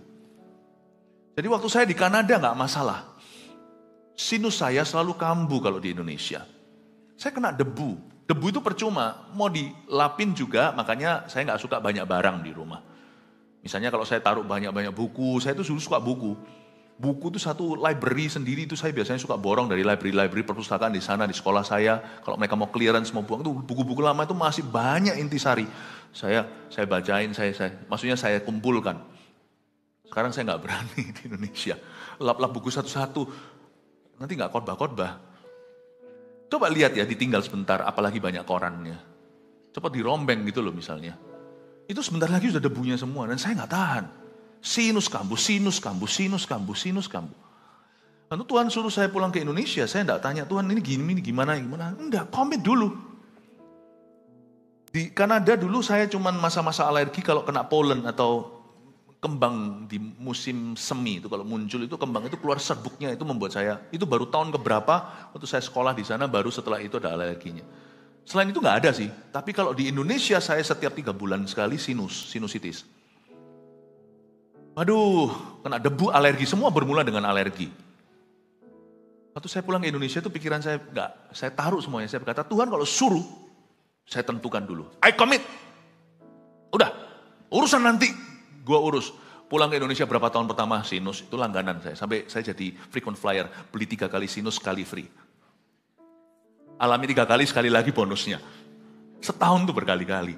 Jadi waktu saya di Kanada nggak masalah. Sinus saya selalu kambuh kalau di Indonesia. Saya kena debu. Debu itu percuma, mau dilapin juga, makanya saya nggak suka banyak barang di rumah. Misalnya kalau saya taruh banyak-banyak buku, saya itu suka buku. Buku itu satu library sendiri, itu saya biasanya suka borong dari library perpustakaan di sana, di sekolah saya. Kalau mereka mau clearance, mau buang, itu buku-buku lama itu masih banyak intisari. Saya bacain, maksudnya saya kumpulkan. Sekarang saya nggak berani di Indonesia. Lap-lap buku satu-satu, nanti nggak khotbah-khotbah. Coba lihat ya, ditinggal sebentar, apalagi banyak korannya. Coba dirombeng gitu loh misalnya. Itu sebentar lagi sudah debunya semua, dan saya nggak tahan. Sinus kambuh. Lalu Tuhan suruh saya pulang ke Indonesia, saya enggak tanya, Tuhan ini gimana. Enggak, komit dulu. Di Kanada dulu saya cuma masa-masa alergi kalau kena pollen atau kembang di musim semi itu, kalau muncul itu kembang itu keluar serbuknya, itu membuat saya, itu baru tahun keberapa waktu saya sekolah di sana, baru setelah itu ada alerginya. Selain itu enggak ada sih, tapi kalau di Indonesia saya setiap 3 bulan sekali sinusitis. Waduh, kena debu, alergi, semua bermula dengan alergi. Waktu saya pulang ke Indonesia itu pikiran saya saya taruh semuanya. Saya berkata, Tuhan kalau suruh, saya tentukan dulu. I commit. Udah, urusan nanti gua urus. Pulang ke Indonesia berapa tahun pertama, sinus, itu langganan saya. Sampai saya jadi frequent flyer, beli 3 kali sinus, sekali free. Alami 3 kali, sekali lagi bonusnya. Setahun tuh berkali-kali.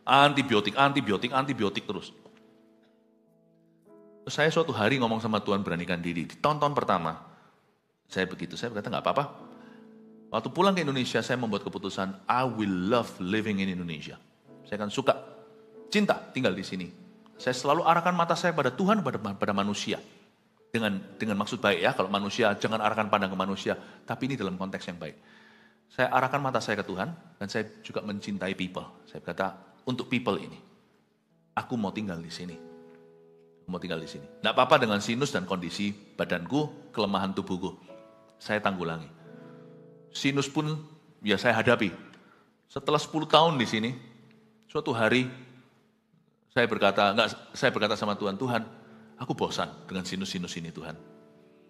Antibiotik terus. Terus saya suatu hari ngomong sama Tuhan, beranikan diri. Di tahun-tahun pertama, saya begitu. Saya berkata, nggak apa-apa. Waktu pulang ke Indonesia, saya membuat keputusan, I will love living in Indonesia. Saya akan suka, cinta tinggal di sini. Saya selalu arahkan mata saya pada Tuhan, pada manusia. Dengan maksud baik ya, kalau manusia, jangan arahkan pandang ke manusia. Tapi ini dalam konteks yang baik. Saya arahkan mata saya ke Tuhan, dan saya juga mencintai people. Saya berkata, untuk people ini, aku mau tinggal di sini. Mau tinggal di sini. Nggak apa-apa dengan sinus dan kondisi badanku, kelemahan tubuhku. Saya tanggulangi. Sinus pun ya saya hadapi. Setelah 10 tahun di sini, suatu hari saya berkata sama Tuhan, Tuhan, aku bosan dengan sinus-sinus ini Tuhan.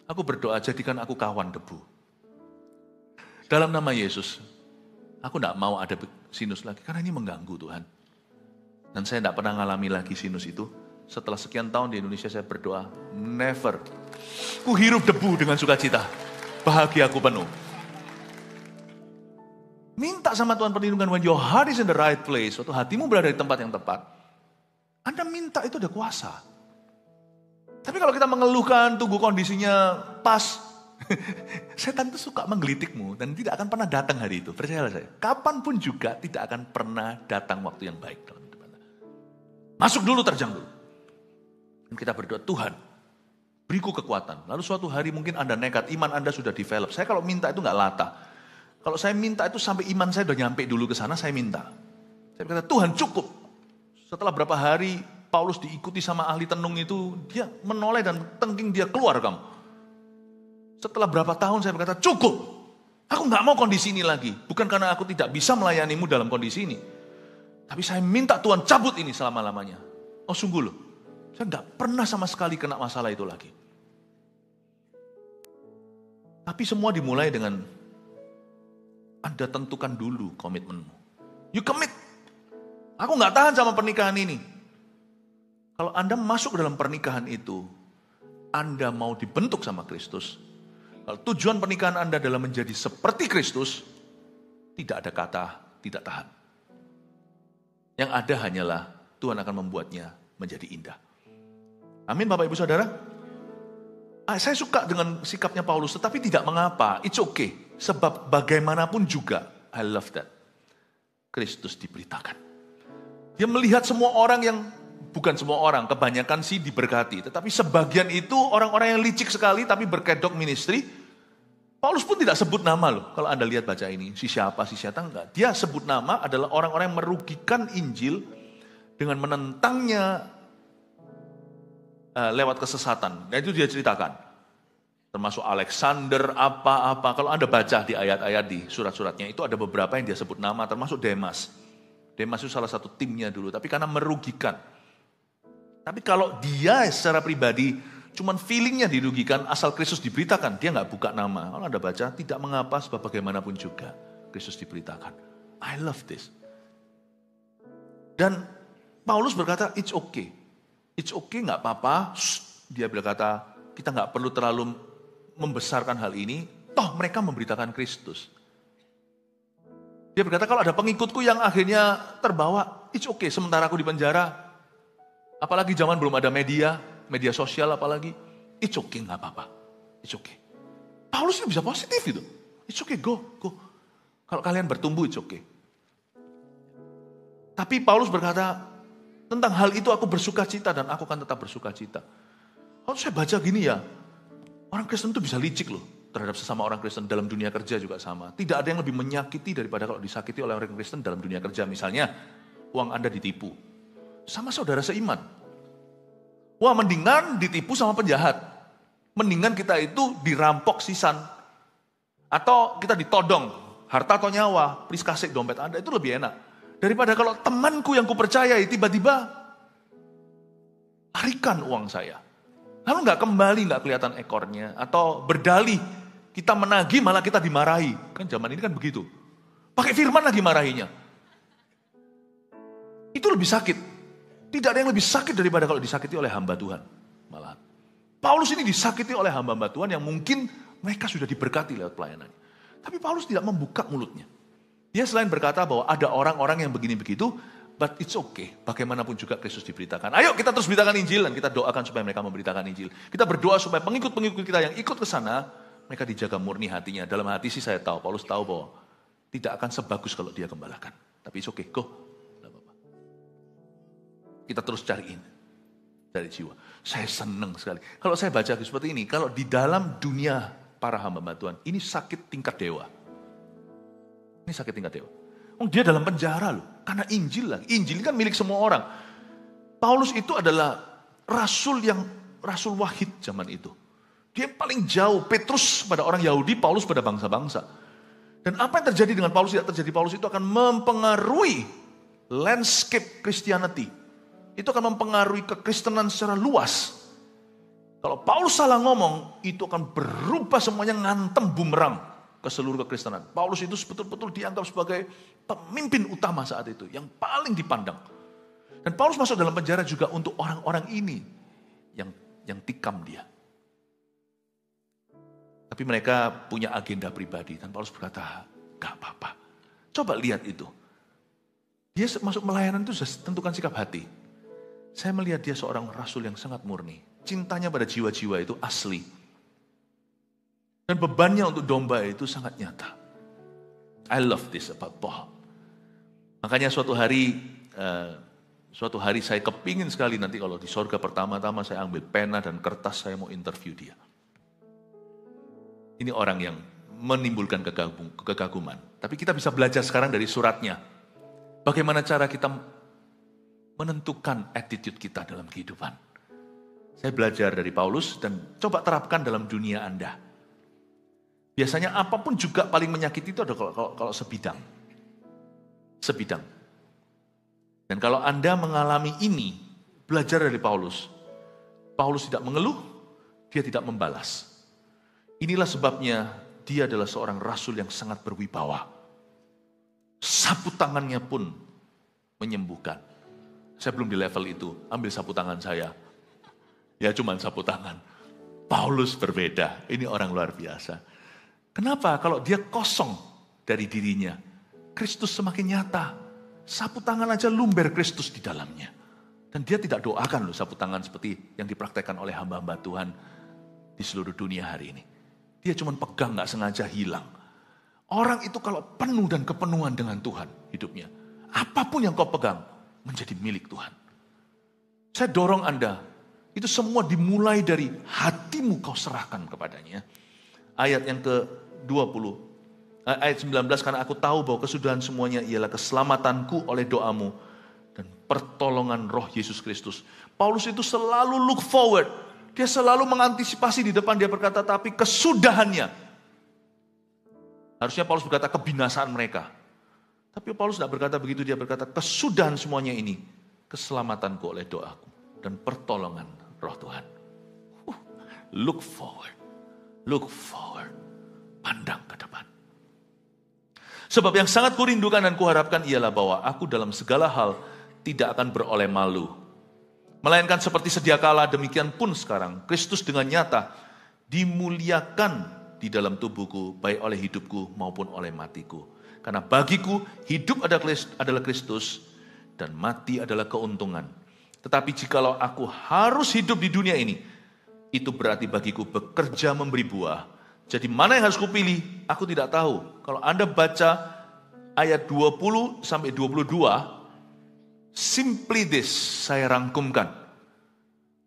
Aku berdoa, jadikan aku kawan debu. Dalam nama Yesus, aku tidak mau ada sinus lagi, karena ini mengganggu Tuhan. Dan saya tidak pernah mengalami lagi sinus itu. Setelah sekian tahun di Indonesia saya berdoa, never. Ku hirup debu dengan sukacita. Bahagia aku penuh. Minta sama Tuhan perlindungan, when your heart is in the right place, waktu hatimu berada di tempat yang tepat, Anda minta itu ada kuasa. Tapi kalau kita mengeluhkan, tunggu kondisinya pas, setan itu suka menggelitikmu dan tidak akan pernah datang hari itu. Percayalah saya. Kapanpun juga tidak akan pernah datang waktu yang baik dalam hidup Anda. Masuk dulu, terjang dulu. Dan kita berdoa, Tuhan, beriku kekuatan. Lalu suatu hari mungkin Anda nekat, iman Anda sudah develop. Saya kalau minta itu nggak lata. Kalau saya minta itu sampai iman saya udah nyampe dulu ke sana, saya minta. Saya berkata, Tuhan cukup. Setelah berapa hari, Paulus diikuti sama ahli tenung itu, dia menoleh dan tengking dia keluar kamu. Setelah berapa tahun saya berkata, cukup. Aku nggak mau kondisi ini lagi. Bukan karena aku tidak bisa melayanimu dalam kondisi ini. Tapi saya minta Tuhan cabut ini selama-lamanya. Oh sungguh loh, saya nggak pernah sama sekali kena masalah itu lagi. Tapi semua dimulai dengan Anda tentukan dulu komitmenmu. You commit. Aku nggak tahan sama pernikahan ini. Kalau Anda masuk dalam pernikahan itu, Anda mau dibentuk sama Kristus. Kalau tujuan pernikahan Anda adalah menjadi seperti Kristus, tidak ada kata tidak tahan. Yang ada hanyalah Tuhan akan membuatnya menjadi indah. Amin Bapak Ibu Saudara. Saya suka dengan sikapnya Paulus, tetapi tidak mengapa. It's okay. Sebab bagaimanapun juga, I love that. Kristus diberitakan. Dia melihat semua orang yang, bukan semua orang, kebanyakan sih diberkati. Tetapi sebagian itu orang-orang yang licik sekali, tapi berkedok ministry. Paulus pun tidak sebut nama loh. Kalau Anda lihat baca ini, si siapa enggak. Dia sebut nama adalah orang-orang yang merugikan Injil dengan menentangnya lewat kesesatan. Nah itu dia ceritakan. Termasuk Alexander, apa-apa. Kalau Anda baca di ayat-ayat di surat-suratnya, itu ada beberapa yang dia sebut nama, termasuk Demas. Demas itu salah satu timnya dulu, tapi karena merugikan. Tapi kalau dia secara pribadi, cuman feelingnya dirugikan, asal Kristus diberitakan, dia nggak buka nama. Kalau Anda baca, tidak mengapa sebab bagaimanapun juga, Kristus diberitakan. I love this. Dan Paulus berkata, it's okay. It's okay, nggak apa-apa. Dia berkata, kita nggak perlu terlalu membesarkan hal ini. Toh mereka memberitakan Kristus. Dia berkata, kalau ada pengikutku yang akhirnya terbawa, it's okay. Sementara aku di penjara, apalagi zaman belum ada media sosial apalagi, it's okay, nggak apa-apa. It's okay. Paulus ini bisa positif itu. It's okay, go. Kalau kalian bertumbuh, it's okay. Tapi Paulus berkata, tentang hal itu aku bersuka cita dan aku akan tetap bersuka cita. Kalau saya baca gini ya, orang Kristen itu bisa licik loh terhadap sesama orang Kristen, dalam dunia kerja juga sama. Tidak ada yang lebih menyakiti daripada kalau disakiti oleh orang Kristen dalam dunia kerja. Misalnya, uang Anda ditipu. Sama saudara seiman. Wah mendingan ditipu sama penjahat. Mendingan kita itu dirampok sisan. Atau kita ditodong, harta atau nyawa, please kasih dompet Anda, itu lebih enak. Daripada kalau temanku yang kupercayai tiba-tiba larikan uang saya. Lalu nggak kembali, nggak kelihatan ekornya. Atau berdalih, kita menagih malah kita dimarahi. Kan zaman ini kan begitu. Pakai firman lagi marahinya. Itu lebih sakit. Tidak ada yang lebih sakit daripada kalau disakiti oleh hamba Tuhan. Malahan. Paulus ini disakiti oleh hamba-hamba Tuhan yang mungkin mereka sudah diberkati lewat pelayanannya. Tapi Paulus tidak membuka mulutnya. Dia selain berkata bahwa ada orang-orang yang begini begitu, but it's okay. Bagaimanapun juga Kristus diberitakan. Ayo kita terus beritakan Injil dan kita doakan supaya mereka memberitakan Injil. Kita berdoa supaya pengikut-pengikut kita yang ikut ke sana, mereka dijaga murni hatinya. Dalam hati sih saya tahu, Paulus tahu bahwa tidak akan sebagus kalau dia gembalakan. Tapi it's okay, go. Kita terus cariin dari jiwa. Saya senang sekali. Kalau saya baca seperti ini, kalau di dalam dunia para hamba Tuhan, ini sakit tingkat dewa. Ini sakit tingkat dewa. Dia dalam penjara loh, karena Injil lah. Injil kan milik semua orang. Paulus itu adalah rasul wahid zaman itu. Dia paling jauh, Petrus pada orang Yahudi, Paulus pada bangsa-bangsa. Dan apa yang terjadi dengan Paulus, tidak terjadi Paulus itu akan mempengaruhi landscape Christianity. Itu akan mempengaruhi kekristenan secara luas. Kalau Paulus salah ngomong, itu akan berubah semuanya ngantem bumerang ke seluruh kekristenan. Paulus itu betul-betul dianggap sebagai pemimpin utama saat itu, yang paling dipandang. Dan Paulus masuk dalam penjara juga untuk orang-orang ini yang tikam dia. Tapi mereka punya agenda pribadi. Dan Paulus berkata, gak apa-apa. Coba lihat itu. Dia masuk melayanan itu sudah tentukan sikap hati. Saya melihat dia seorang rasul yang sangat murni. Cintanya pada jiwa-jiwa itu asli. Dan bebannya untuk domba itu sangat nyata. I love this about Paul. Makanya suatu hari saya kepingin sekali nanti kalau di sorga pertama-tama saya ambil pena dan kertas, saya mau interview dia. Ini orang yang menimbulkan kekaguman. Tapi kita bisa belajar sekarang dari suratnya. Bagaimana cara kita menentukan attitude kita dalam kehidupan. Saya belajar dari Paulus dan coba terapkan dalam dunia Anda. Biasanya apapun juga paling menyakiti itu ada kalau sebidang. Sebidang. Dan kalau Anda mengalami ini, belajar dari Paulus. Paulus tidak mengeluh, dia tidak membalas. Inilah sebabnya dia adalah seorang rasul yang sangat berwibawa. Sapu tangannya pun menyembuhkan. Saya belum di level itu, ambil sapu tangan saya. Ya cuman sapu tangan. Paulus berbeda, ini orang luar biasa. Kenapa? Kalau dia kosong dari dirinya, Kristus semakin nyata. Sapu tangan aja lumber Kristus di dalamnya. Dan dia tidak doakan loh sapu tangan seperti yang dipraktekkan oleh hamba-hamba Tuhan di seluruh dunia hari ini. Dia cuma pegang, gak sengaja hilang. Orang itu kalau penuh dan kepenuhan dengan Tuhan hidupnya, apapun yang kau pegang menjadi milik Tuhan. Saya dorong Anda, itu semua dimulai dari hatimu kau serahkan kepadanya. Ayat yang ke-20, ayat 19, karena aku tahu bahwa kesudahan semuanya ialah keselamatanku oleh doamu dan pertolongan roh Yesus Kristus. Paulus itu selalu look forward. Dia selalu mengantisipasi di depan, dia berkata, tapi kesudahannya. Harusnya Paulus berkata kebinasaan mereka. Tapi Paulus tidak berkata begitu, dia berkata kesudahan semuanya ini. Keselamatanku oleh doaku dan pertolongan roh Tuhan. Look forward. Look forward. Pandang ke depan. Sebab yang sangat kurindukan dan kuharapkan ialah bahwa aku dalam segala hal tidak akan beroleh malu. Melainkan seperti sedia kala, demikian pun sekarang. Kristus dengan nyata dimuliakan di dalam tubuhku, baik oleh hidupku maupun oleh matiku. Karena bagiku hidup adalah Kristus dan mati adalah keuntungan. Tetapi jikalau aku harus hidup di dunia ini, itu berarti bagiku bekerja memberi buah. Jadi mana yang harus kupilih? Aku tidak tahu. Kalau Anda baca ayat 20 sampai 22, simply this, saya rangkumkan.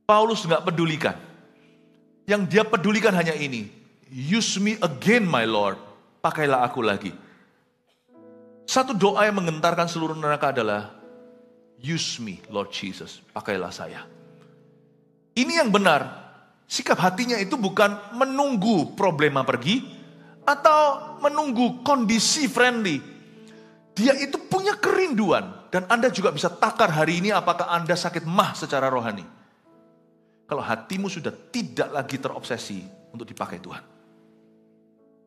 Paulus nggak pedulikan. Yang dia pedulikan hanya ini. Use me again my Lord. Pakailah aku lagi. Satu doa yang menggentarkan seluruh neraka adalah, use me Lord Jesus. Pakailah saya. Ini yang benar. Sikap hatinya itu bukan menunggu problema pergi. Atau menunggu kondisi friendly. Dia itu punya kerinduan. Dan Anda juga bisa takar hari ini apakah Anda sakit mah secara rohani. Kalau hatimu sudah tidak lagi terobsesi untuk dipakai Tuhan.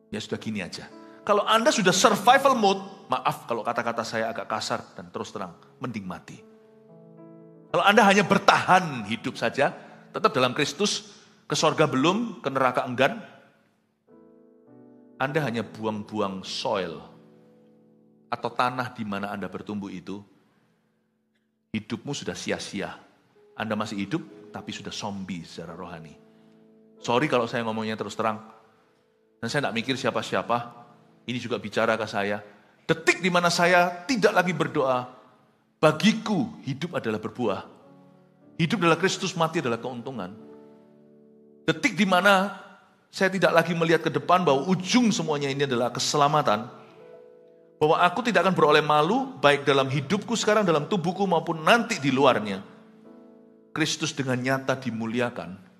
Ya sudah gini aja. Kalau Anda sudah survival mode, maaf kalau kata-kata saya agak kasar dan terus terang, mending mati. Kalau Anda hanya bertahan hidup saja, tetap dalam Kristus, ke sorga belum, ke neraka enggan, Anda hanya buang-buang soil atau tanah di mana Anda bertumbuh itu, hidupmu sudah sia-sia. Anda masih hidup, tapi sudah zombie secara rohani. Sorry kalau saya ngomongnya terus terang. Dan saya tidak mikir siapa-siapa. Ini juga bicara ke saya. Detik di mana saya tidak lagi berdoa, bagiku hidup adalah berbuah. Hidup adalah Kristus, mati adalah keuntungan. Detik di mana saya tidak lagi melihat ke depan bahwa ujung semuanya ini adalah keselamatan. Bahwa aku tidak akan beroleh malu, baik dalam hidupku sekarang, dalam tubuhku maupun nanti di luarnya. Kristus dengan nyata dimuliakan.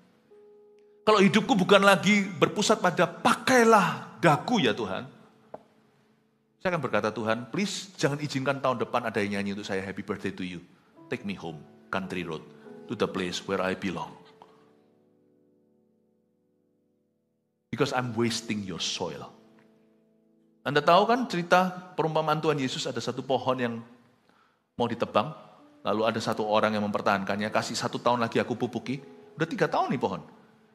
Kalau hidupku bukan lagi berpusat pada pakailah daku ya Tuhan. Saya akan berkata, Tuhan, please jangan izinkan tahun depan ada yang nyanyi untuk saya, happy birthday to you. Take me home, country road, to the place where I belong. Because I'm wasting your soil. Anda tahu kan cerita perumpamaan Tuhan Yesus, ada satu pohon yang mau ditebang, lalu ada satu orang yang mempertahankannya, kasih 1 tahun lagi aku pupuki, udah 3 tahun nih pohon.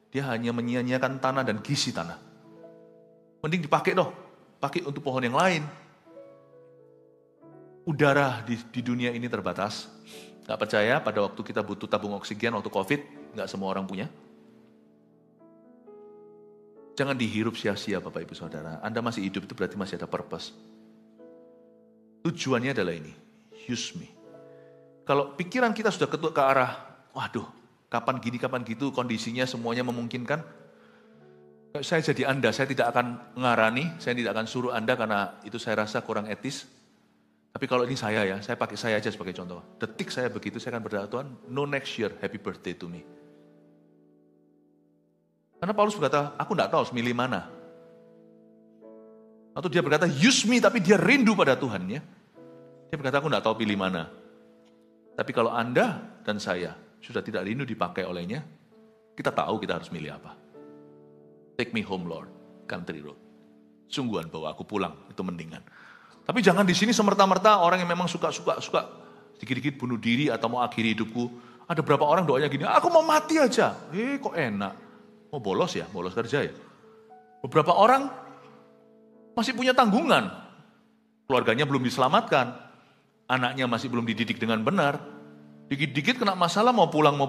Dia hanya menyia-nyiakan tanah dan gizi tanah. Mending dipakai pakai untuk pohon yang lain. Udara di dunia ini terbatas. Gak percaya pada waktu kita butuh tabung oksigen waktu COVID, gak semua orang punya. Jangan dihirup sia-sia Bapak Ibu Saudara. Anda masih hidup itu berarti masih ada purpose. Tujuannya adalah ini, use me. Kalau pikiran kita sudah ke arah, waduh, kapan gini, kapan gitu, kondisinya semuanya memungkinkan. Saya jadi Anda, saya tidak akan ngarani, saya tidak akan suruh Anda karena itu saya rasa kurang etis. Tapi kalau ini saya ya, saya pakai saya aja sebagai contoh. Detik saya begitu, saya akan berdoa, Tuhan, no next year, happy birthday to me. Karena Paulus berkata, aku tidak tahu harus milih mana. Atau dia berkata, use me, tapi dia rindu pada Tuhan ya. Dia berkata, aku tidak tahu pilih mana. Tapi kalau Anda dan saya sudah tidak rindu dipakai olehnya, kita tahu kita harus milih apa. Take me home, Lord, country road. Sungguhan bawa aku pulang, itu mendingan. Tapi jangan di sini semerta-merta orang yang memang suka dikit-dikit bunuh diri atau mau akhiri hidupku. Ada berapa orang doanya gini, aku mau mati aja. Kok enak. Mau bolos ya, bolos kerja ya. Beberapa orang masih punya tanggungan. Keluarganya belum diselamatkan. Anaknya masih belum dididik dengan benar. Dikit-dikit kena masalah mau pulang.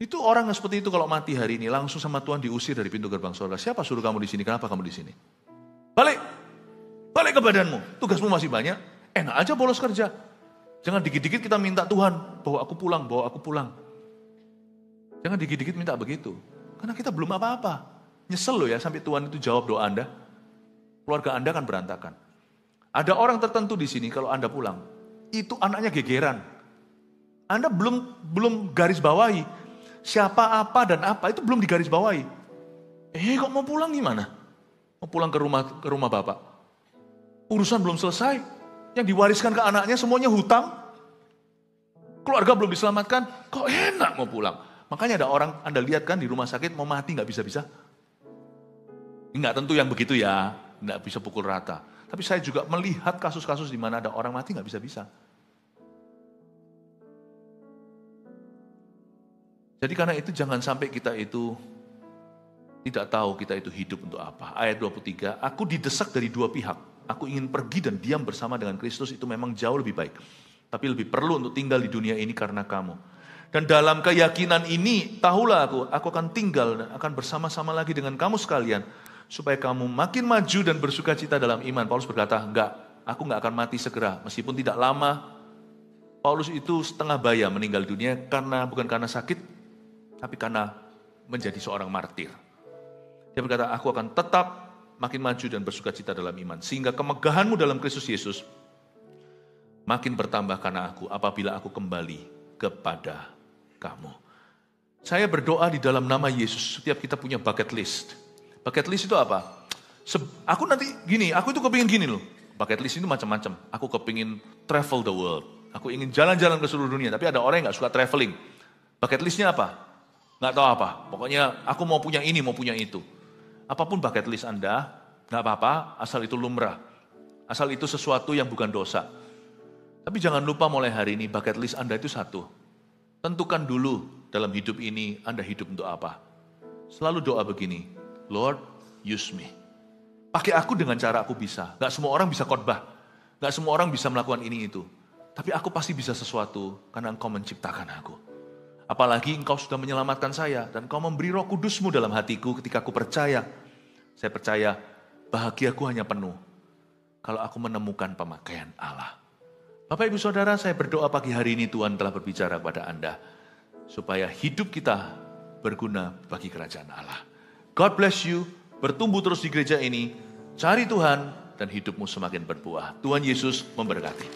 Itu orang seperti itu kalau mati hari ini langsung sama Tuhan diusir dari pintu gerbang surga. Siapa suruh kamu di sini? Kenapa kamu di sini? Balik ke badanmu. Tugasmu masih banyak. Enak aja bolos kerja. Jangan dikit-dikit kita minta Tuhan, bawa aku pulang. Jangan dikit-dikit minta begitu. Karena kita belum apa-apa. Nyesel loh ya sampai Tuhan itu jawab doa Anda. Keluarga Anda akan berantakan. Ada orang tertentu di sini kalau Anda pulang, itu anaknya gegeran. Anda belum garis bawahi. Siapa, apa, dan apa, itu belum digaris bawahi. Kok mau pulang gimana? Mau pulang ke rumah bapak. Urusan belum selesai. Yang diwariskan ke anaknya semuanya hutang. Keluarga belum diselamatkan. Kok enak mau pulang? Makanya ada orang, Anda lihat kan di rumah sakit mau mati nggak bisa-bisa. Nggak tentu yang begitu ya. Nggak bisa pukul rata. Tapi saya juga melihat kasus-kasus di mana ada orang mati nggak bisa-bisa. Jadi karena itu jangan sampai kita itu tidak tahu kita itu hidup untuk apa. Ayat 23, aku didesak dari dua pihak. Aku ingin pergi dan diam bersama dengan Kristus, itu memang jauh lebih baik. Tapi lebih perlu untuk tinggal di dunia ini karena kamu. Dan dalam keyakinan ini, tahulah aku akan tinggal dan akan bersama-sama lagi dengan kamu sekalian. Supaya kamu makin maju dan bersuka cita dalam iman. Paulus berkata, aku enggak akan mati segera. Meskipun tidak lama, Paulus itu setengah baya meninggal dunia bukan karena sakit, tapi karena menjadi seorang martir. Dia berkata, aku akan tetap makin maju dan bersuka cita dalam iman. Sehingga kemegahanmu dalam Kristus Yesus makin bertambah karena aku apabila aku kembali kepada kamu. Saya berdoa di dalam nama Yesus. Setiap kita punya bucket list. Bucket list itu apa? Aku nanti gini, aku itu kepingin gini loh. Bucket list itu macam-macam. Aku kepingin travel the world. Aku ingin jalan-jalan ke seluruh dunia. Tapi ada orang yang gak suka traveling. Bucket listnya apa? Gak tahu apa. Pokoknya aku mau punya ini, mau punya itu. Apapun bucket list Anda, gak apa-apa, asal itu lumrah. Asal itu sesuatu yang bukan dosa. Tapi jangan lupa mulai hari ini, bucket list Anda itu satu. Tentukan dulu dalam hidup ini, Anda hidup untuk apa. Selalu doa begini, Lord, use me. Pakai aku dengan cara aku bisa. Gak semua orang bisa khotbah. Gak semua orang bisa melakukan ini itu. Tapi aku pasti bisa sesuatu, karena Engkau menciptakan aku. Apalagi Engkau sudah menyelamatkan saya, dan Engkau memberi Roh Kudus-Mu dalam hatiku ketika aku percaya. Saya percaya bahagiaku hanya penuh kalau aku menemukan pemakaian Allah. Bapak Ibu Saudara, saya berdoa pagi hari ini Tuhan telah berbicara kepada Anda, supaya hidup kita berguna bagi kerajaan Allah. God bless you, bertumbuh terus di gereja ini, cari Tuhan, dan hidupmu semakin berbuah. Tuhan Yesus memberkati.